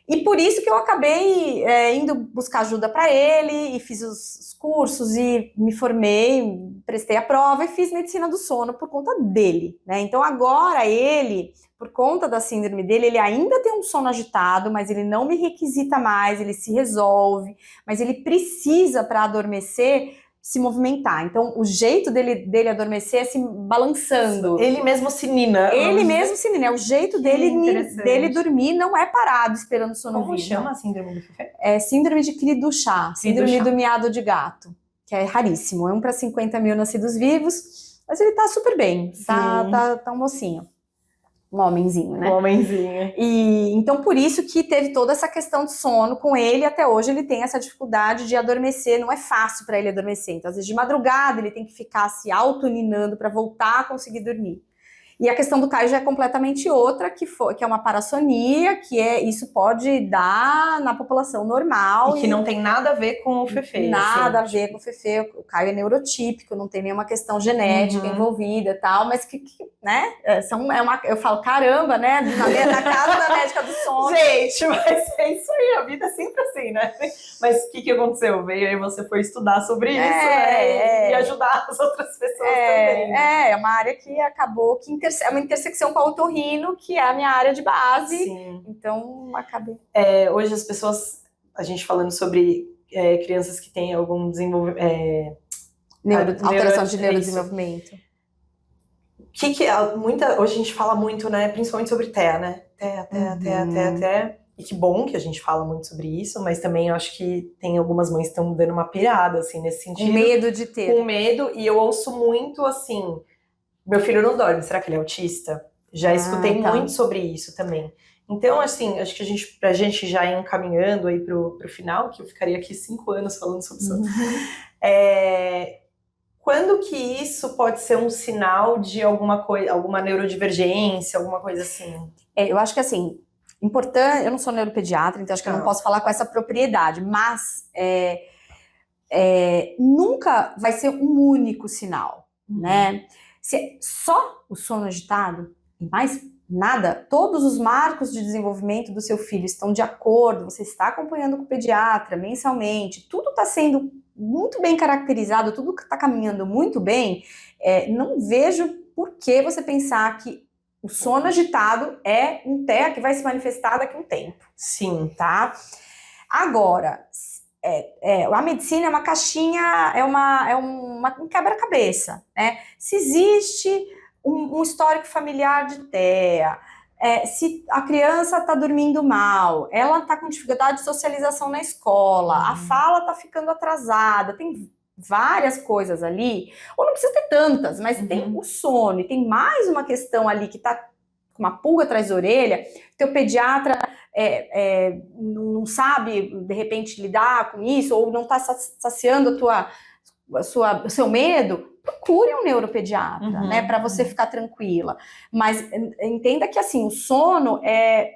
E por isso que eu acabei indo buscar ajuda para ele, e fiz os cursos, e me formei, prestei a prova e fiz medicina do sono por conta dele, né? Então agora ele, por conta da síndrome dele, ele ainda tem um sono agitado, mas ele não me requisita mais, ele se resolve, mas ele precisa, para adormecer, se movimentar. Então, o jeito dele adormecer é se balançando. Ele mesmo se nina. Ele mesmo se nina. O jeito dele dormir não é parado, esperando o sono vir. Como chama a síndrome do Fefe? É síndrome de cri do chá. Síndrome do miado de gato. Que é raríssimo. 1 para 50 mil nascidos vivos. Mas ele tá super bem. Tá um mocinho. um homenzinho, né? Um homenzinho. E então por isso que teve toda essa questão de sono com ele, até hoje ele tem essa dificuldade de adormecer, não é fácil para ele adormecer. Então, às vezes de madrugada ele tem que ficar se autoninando para voltar a conseguir dormir. E a questão do Caio já é completamente outra, que é uma parassonia, isso pode dar na população normal. E que não tem nada a ver com o Fefe. Nada a ver com o Fefe. O Caio é neurotípico, não tem nenhuma questão genética envolvida e tal, mas né? Eu falo, caramba, né? Na casa da médica do sono. Gente, mas é isso aí, a vida é sempre assim, né? Mas o que aconteceu? Veio aí, você foi estudar sobre isso, né? E ajudar as outras pessoas também. É uma área que acabou que é uma intersecção com a otorrino, que é a minha área de base. Sim. Então, acabei. Hoje as pessoas, a gente falando sobre crianças que têm algum desenvolvimento... alteração de neurodesenvolvimento. Hoje a gente fala muito, né? Principalmente sobre TEA, né? TEA. E que bom que a gente fala muito sobre isso, mas também eu acho que tem algumas mães que estão dando uma pirada, assim, nesse sentido. Com medo de ter. Com medo, e eu ouço muito, assim... Meu filho não dorme, será que ele é autista? Já escutei muito sobre isso também. Então, assim, acho que pra gente já ir encaminhando aí pro final, que eu ficaria aqui 5 anos falando sobre isso. Quando que isso pode ser um sinal de alguma coisa, alguma neurodivergência, alguma coisa assim? Eu acho que, assim, importante... Eu não sou neuropediatra, então acho que eu não posso falar com essa propriedade, mas nunca vai ser um único sinal, né? Se é só o sono agitado e mais nada, todos os marcos de desenvolvimento do seu filho estão de acordo, você está acompanhando com o pediatra mensalmente, tudo está sendo muito bem caracterizado, tudo está caminhando muito bem, não vejo por que você pensar que o sono agitado é um TEA que vai se manifestar daqui a um tempo. Sim. Tá? Agora... a medicina é uma caixinha, um quebra-cabeça, né? Se existe um histórico familiar de TEA, se a criança está dormindo mal, ela está com dificuldade de socialização na escola, a fala está ficando atrasada, tem várias coisas ali, ou não precisa ter tantas, mas tem o sono, e tem mais uma questão ali que está com uma pulga atrás da orelha, teu pediatra não sabe, de repente, lidar com isso, ou não está saciando o seu medo, procure um neuropediatra, né, para você ficar tranquila. Mas entenda que, assim, o sono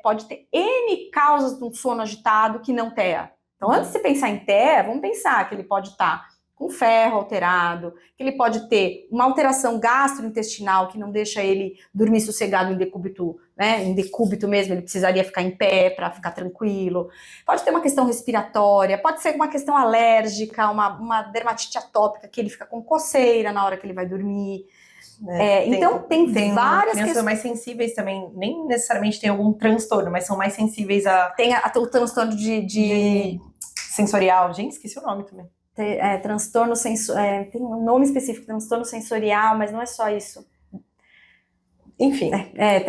pode ter N causas de um sono agitado que não TEA. Então, antes de você pensar em TEA, vamos pensar que ele pode estar com ferro alterado, que ele pode ter uma alteração gastrointestinal que não deixa ele dormir sossegado em decúbito, né? Em decúbito mesmo, ele precisaria ficar em pé para ficar tranquilo. Pode ter uma questão respiratória, pode ser uma questão alérgica, uma dermatite atópica, que ele fica com coceira na hora que ele vai dormir. Então, tem várias questões mais sensíveis também, nem necessariamente tem algum transtorno, mas são mais sensíveis a... Tem o transtorno de sensorial. Gente, esqueci o nome também. Transtorno sensorial, tem um nome específico, transtorno sensorial, mas não é só isso. Enfim.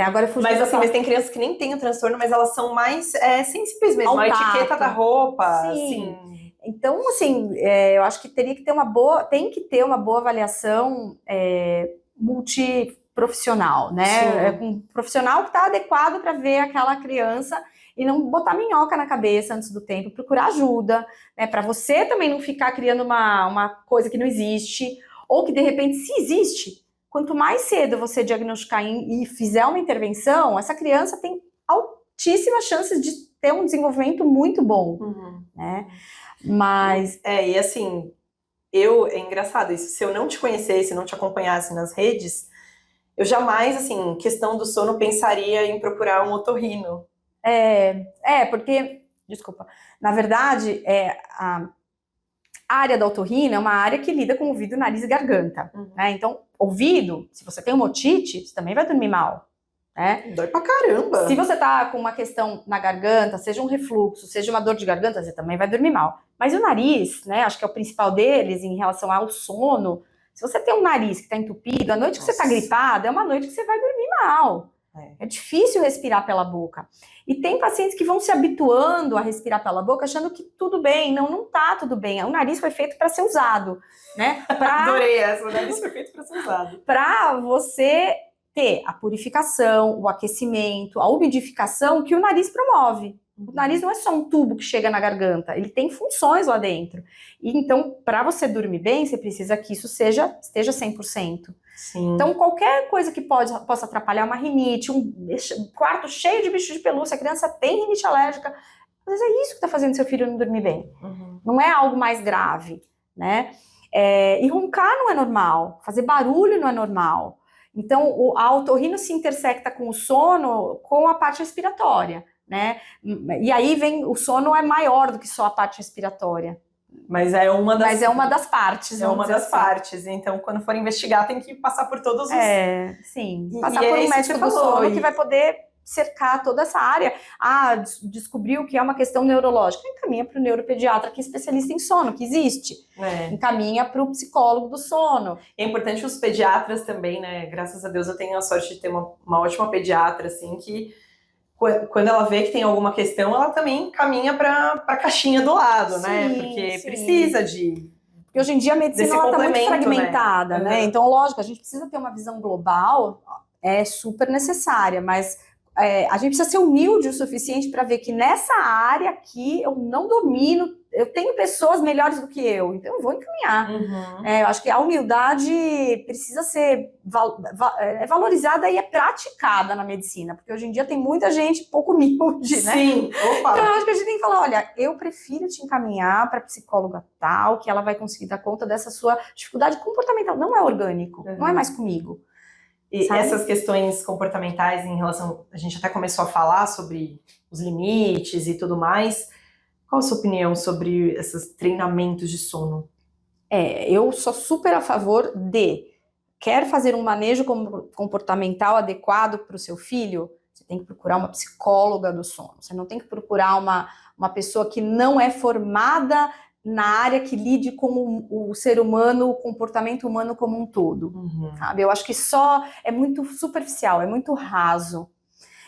Agora eu fugi. Mas assim, mas tem crianças que nem têm o transtorno, mas elas são mais sensíveis mesmo. A etiqueta da roupa, sim. Assim. Então, assim, eu acho que tem que ter uma boa avaliação multiprofissional, né? Um profissional que está adequado para ver aquela criança e não botar minhoca na cabeça antes do tempo, procurar ajuda, né? Para você também não ficar criando uma coisa que não existe, ou que de repente, se existe, quanto mais cedo você diagnosticar e fizer uma intervenção, essa criança tem altíssimas chances de ter um desenvolvimento muito bom, né? Mas... e assim, é engraçado isso, se eu não te conhecesse, não te acompanhasse nas redes, eu jamais, assim, questão do sono, pensaria em procurar um otorrino. Porque, desculpa, na verdade, a área da otorrina é uma área que lida com ouvido, nariz e garganta, né? Então, ouvido, se você tem uma otite, você também vai dormir mal, né? Dói pra caramba! Se você tá com uma questão na garganta, seja um refluxo, seja uma dor de garganta, você também vai dormir mal. Mas o nariz, né, acho que é o principal deles em relação ao sono. Se você tem um nariz que tá entupido, a noite que você tá gripada, é uma noite que você vai dormir mal. É difícil respirar pela boca. E tem pacientes que vão se habituando a respirar pela boca, achando que tudo bem. Não tá tudo bem. O nariz foi feito para ser usado, né? Adorei essa, o nariz foi feito para ser usado. Para você ter a purificação, o aquecimento, a umidificação que o nariz promove. O nariz não é só um tubo que chega na garganta, ele tem funções lá dentro. E então, para você dormir bem, você precisa que isso esteja 100%. Sim. Então, qualquer coisa que possa atrapalhar uma rinite, um quarto cheio de bicho de pelúcia, a criança tem rinite alérgica, às vezes é isso que está fazendo seu filho não dormir bem. Não é algo mais grave, né? E roncar não é normal, fazer barulho não é normal. Então, a otorrino se intersecta com o sono com a parte respiratória, né? E aí o sono é maior do que só a parte respiratória. Mas é uma das, partes. É uma das partes. Então, quando for investigar, tem que passar por todos os... Sim. Passar por um médico do sono que vai poder cercar toda essa área. Descobriu que é uma questão neurológica. Encaminha para o neuropediatra, que é especialista em sono, que existe. Encaminha para o psicólogo do sono. É importante os pediatras também, né? Graças a Deus eu tenho a sorte de ter uma ótima pediatra, assim, que quando ela vê que tem alguma questão, ela também caminha para a caixinha do lado, né? Porque precisa de... Porque hoje em dia a medicina está muito fragmentada, né? Então, lógico, a gente precisa ter uma visão global, é super necessária, mas a gente precisa ser humilde o suficiente para ver que nessa área aqui eu não domino, eu tenho pessoas melhores do que eu, então eu vou encaminhar. Eu acho que a humildade precisa ser valorizada e praticada na medicina, porque hoje em dia tem muita gente pouco humilde, né? Sim, opa! Então eu acho que a gente tem que falar, olha, eu prefiro te encaminhar para psicóloga tal, que ela vai conseguir dar conta dessa sua dificuldade comportamental. Não é orgânico, não é mais comigo. E essas questões comportamentais em relação... A gente até começou a falar sobre os limites e tudo mais. Qual a sua opinião sobre esses treinamentos de sono? Eu sou super a favor de... Quer fazer um manejo comportamental adequado para o seu filho? Você tem que procurar uma psicóloga do sono. Você não tem que procurar uma pessoa que não é formada na área que lide com o ser humano, o comportamento humano como um todo, sabe? Eu acho que só é muito superficial, é muito raso.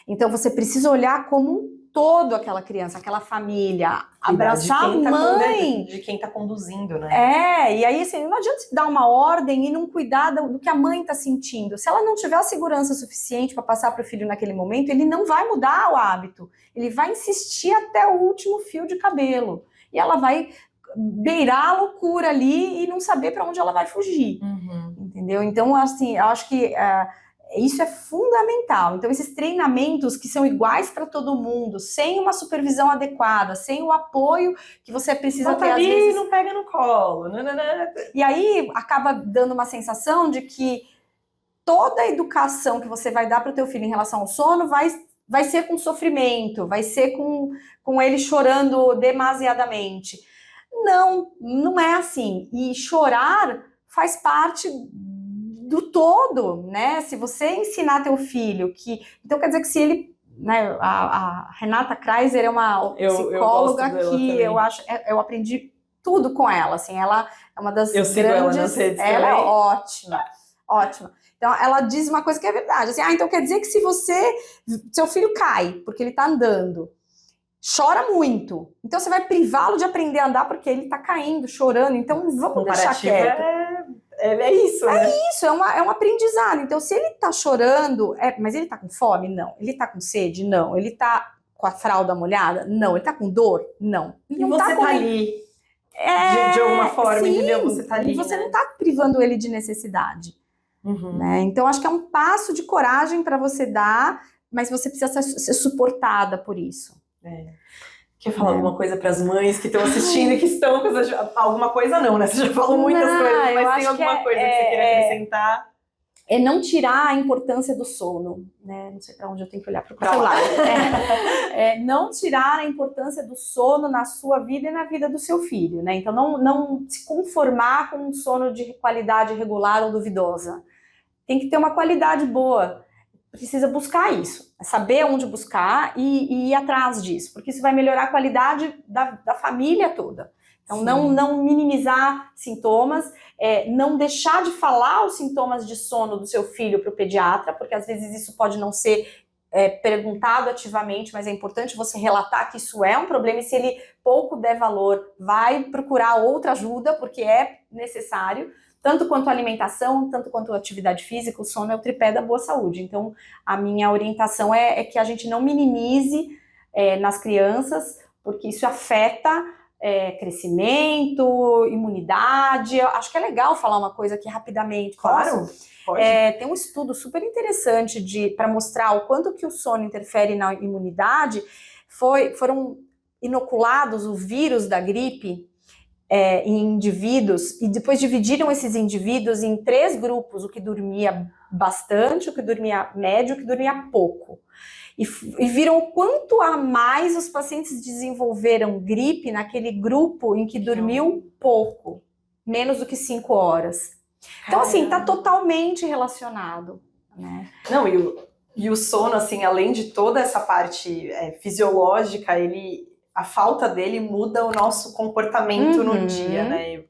Então você precisa olhar como um todo aquela criança, aquela família, abraçar a mãe. De quem tá conduzindo, né? E aí assim, não adianta você dar uma ordem e não cuidar do que a mãe tá sentindo. Se ela não tiver a segurança suficiente para passar para o filho naquele momento, ele não vai mudar o hábito. Ele vai insistir até o último fio de cabelo. E ela vai beirar a loucura ali e não saber para onde ela vai fugir, entendeu? Então, assim, eu acho que isso é fundamental. Então, esses treinamentos que são iguais para todo mundo, sem uma supervisão adequada, sem o apoio que você precisa ter, ali, às vezes... não pega no colo. E aí, acaba dando uma sensação de que toda a educação que você vai dar para o teu filho em relação ao sono vai ser com sofrimento, vai ser com ele chorando demasiadamente. Não é assim. E chorar faz parte do todo, né? Se você ensinar teu filho que... Então, quer dizer que se ele... Né, a Renata Kreiser é uma psicóloga que eu aprendi tudo com ela, assim, ela é uma das grandes... Ela nas redes ela é ótima. Então, ela diz uma coisa que é verdade, assim, então quer dizer que se seu filho cai, porque ele tá andando, chora muito. Então você vai privá-lo de aprender a andar porque ele tá caindo, chorando. Então vamos deixar quieto. É isso, né? É isso, é um aprendizado. Então se ele tá chorando, mas ele tá com fome? Não. Ele tá com sede? Não. Ele tá com a fralda molhada? Não. Ele tá com dor? Não. E você tá ali de alguma forma, sim, entendeu? Você tá ali. E você não tá privando ele de necessidade. Né? Então acho que é um passo de coragem para você dar, mas você precisa ser suportada por isso. Quer falar alguma coisa para as mães que estão assistindo e que estão com alguma coisa não, né? Você já falou muitas coisas, mas tem alguma coisa que você queira acrescentar? É não tirar a importância do sono, né? Não sei para onde eu tenho que olhar para o celular. Não tirar a importância do sono na sua vida e na vida do seu filho, né? Então não se conformar com um sono de qualidade regular ou duvidosa. Tem que ter uma qualidade boa. Precisa buscar isso, saber onde buscar e ir atrás disso, porque isso vai melhorar a qualidade da família toda. Então, não minimizar sintomas, não deixar de falar os sintomas de sono do seu filho para o pediatra, porque às vezes isso pode não ser perguntado ativamente, mas é importante você relatar que isso é um problema, e se ele pouco der valor, vai procurar outra ajuda, porque é necessário. tanto quanto a alimentação, tanto quanto a atividade física, o sono é o tripé da boa saúde. Então, a minha orientação é que a gente não minimize nas crianças, porque isso afeta crescimento, imunidade. Eu acho que é legal falar uma coisa aqui rapidamente. Claro, pode. Tem um estudo super interessante para mostrar o quanto que o sono interfere na imunidade. Foram inoculados o vírus da gripe em indivíduos, e depois dividiram esses indivíduos em 3 grupos, o que dormia bastante, o que dormia médio, o que dormia pouco. E viram o quanto a mais os pacientes desenvolveram gripe naquele grupo em que dormiu pouco, menos do que 5 horas. Então, assim, tá totalmente relacionado, né? Não, e o sono, assim, além de toda essa parte fisiológica, a falta dele muda o nosso comportamento no dia, né?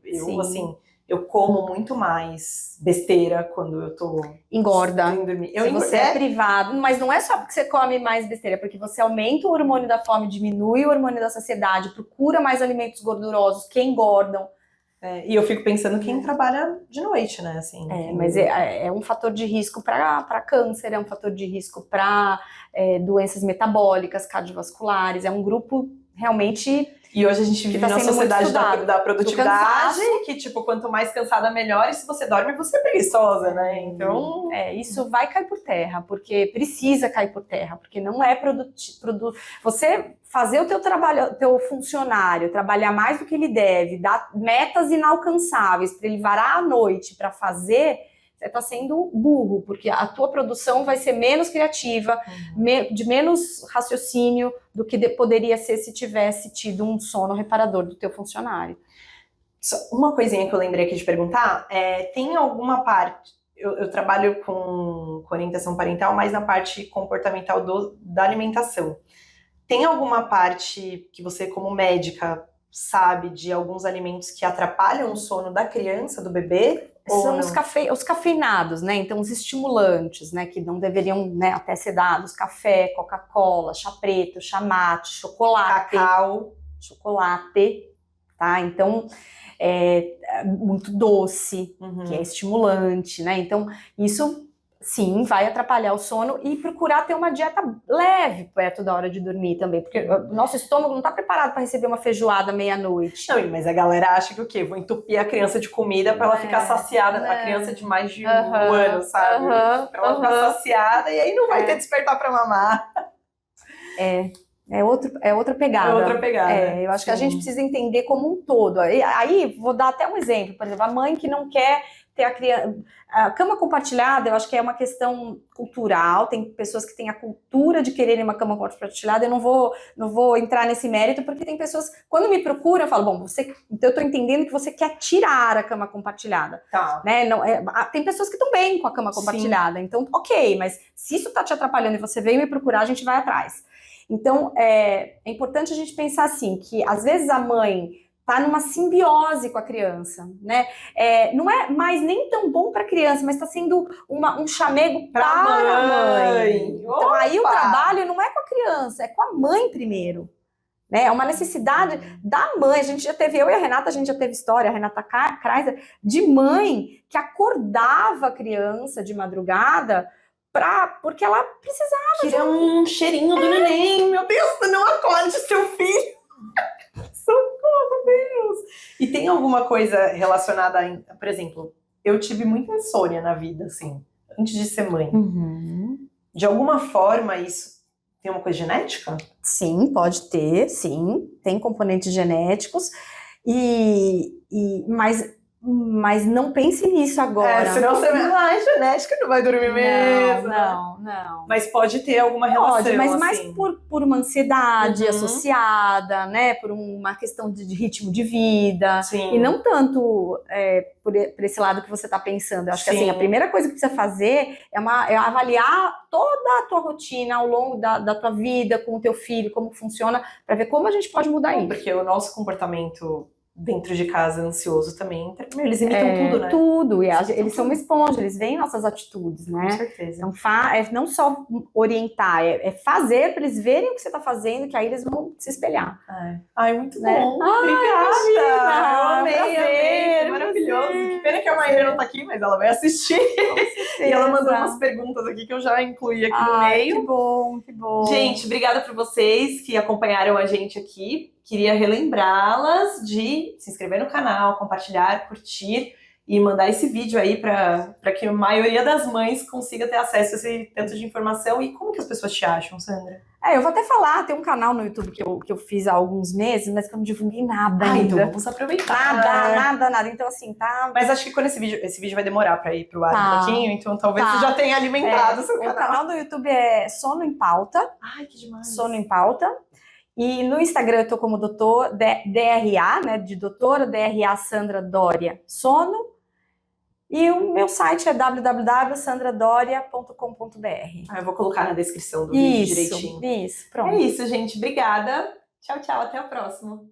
Eu como muito mais besteira quando eu tô... Engorda. sem dormir. Se você é privado, mas não é só porque você come mais besteira, é porque você aumenta o hormônio da fome, diminui o hormônio da saciedade, procura mais alimentos gordurosos que engordam. E eu fico pensando quem trabalha de noite, né? Assim, mas é um fator de risco para câncer, é um fator de risco para doenças metabólicas, cardiovasculares, é um grupo realmente... E hoje a gente vive na sociedade da produtividade, que, tipo, quanto mais cansada, melhor. E se você dorme, você é preguiçosa, né? Então... isso vai cair por terra, porque precisa cair por terra, porque não é você fazer o teu trabalho, o teu funcionário trabalhar mais do que ele deve, dar metas inalcançáveis para ele varar à noite para fazer... Você está sendo burro, porque a tua produção vai ser menos criativa, de menos raciocínio do que poderia ser se tivesse tido um sono reparador do teu funcionário. Uma coisinha que eu lembrei aqui de perguntar, tem alguma parte... Eu trabalho com orientação parental, mas na parte comportamental da alimentação. Tem alguma parte que você, como médica, sabe de alguns alimentos que atrapalham o sono da criança, do bebê? São os cafeinados, né? Então, os estimulantes, né? Que não deveriam, né, até ser dados. Café, Coca-Cola, chá preto, chá mate, chocolate. Cacau. Chocolate, tá? Então, muito doce, que é estimulante, né? Então, isso... Sim, vai atrapalhar o sono, e procurar ter uma dieta leve perto da hora de dormir também, porque o nosso estômago não está preparado para receber uma feijoada meia-noite. Não, mas a galera acha que o quê? Vou entupir a criança de comida para ela ficar saciada, a criança de mais de um ano, sabe? Para ela ficar saciada, e aí não vai ter despertar para mamar. É outra pegada. É outra pegada. Eu acho que a gente precisa entender como um todo. Aí, vou dar até um exemplo, por exemplo, a mãe que não quer ter a criança... A cama compartilhada, eu acho que é uma questão cultural, tem pessoas que têm a cultura de quererem uma cama compartilhada, eu não vou entrar nesse mérito, porque tem pessoas, quando me procuram, eu falo, bom, então eu tô entendendo que você quer tirar a cama compartilhada. Tá. Né? Tem pessoas que estão bem com a cama compartilhada, então ok, mas se isso tá te atrapalhando e você veio me procurar, a gente vai atrás. Então, é importante a gente pensar assim, que às vezes a mãe tá numa simbiose com a criança, né? Não é mais nem tão bom para a criança, mas está sendo um chamego para a mãe. Então aí o trabalho não é com a criança, é com a mãe primeiro. Né? É uma necessidade da mãe. A gente já teve, eu e a Renata, a gente já teve história, a Renata Kreiser, de mãe que acordava a criança de madrugada porque ela precisava. Queria um cheirinho do neném. Meu Deus, não acorde seu filho. Socorro, Deus! E tem alguma coisa relacionada a, por exemplo, eu tive muita insônia na vida, assim, antes de ser mãe. De alguma forma, isso tem uma coisa genética? Sim, pode ter, sim. Tem componentes genéticos, mas não pense nisso agora. Senão você vai, genética, não vai dormir mesmo. Não. Mas pode ter alguma relação, pode, mas assim. mais por uma ansiedade associada, né? Por uma questão de ritmo de vida. Sim. E não tanto por esse lado que você está pensando. Eu acho que assim, a primeira coisa que precisa fazer é avaliar toda a tua rotina ao longo da tua vida com o teu filho, como funciona, para ver como a gente pode mudar isso. Porque o nosso comportamento dentro de casa ansioso também, eles imitam tudo, né? Tudo, e Imitam eles são uma esponja, eles veem nossas atitudes, né? Com certeza. Então, é não só orientar, é fazer para eles verem o que você está fazendo, que aí eles vão se espelhar. Ai, muito Né? bom. Obrigada. Imagina, Eu amei, prazer, foi maravilhoso. prazer. Que pena que a Maíra não tá aqui, mas ela vai assistir. E ela mandou umas perguntas aqui que eu já incluí aqui no meio. Que bom, que bom. Gente, obrigada por vocês que acompanharam a gente aqui. Queria relembrá-las de se inscrever no canal, compartilhar, curtir e mandar esse vídeo aí para que a maioria das mães consiga ter acesso a esse tanto de informação. E como que as pessoas te acham, Sandra? Eu vou até falar, tem um canal no YouTube que eu fiz há alguns meses, mas que eu não divulguei nada ainda. Então vamos aproveitar. Nada. Então, assim, tá... Mas acho que quando esse vídeo vai demorar para ir pro ar um pouquinho, então talvez você já tenha alimentado o seu canal. O canal do YouTube é Sono em Pauta. Ai, que demais. Sono em Pauta. E no Instagram eu tô como doutor DRA, né, de doutora DRA Sandra Dória Sono. E o meu site é www.sandradoria.com.br. Eu vou colocar na descrição do vídeo direitinho. Isso, pronto. É isso, gente. Obrigada. Tchau, tchau. Até a próxima.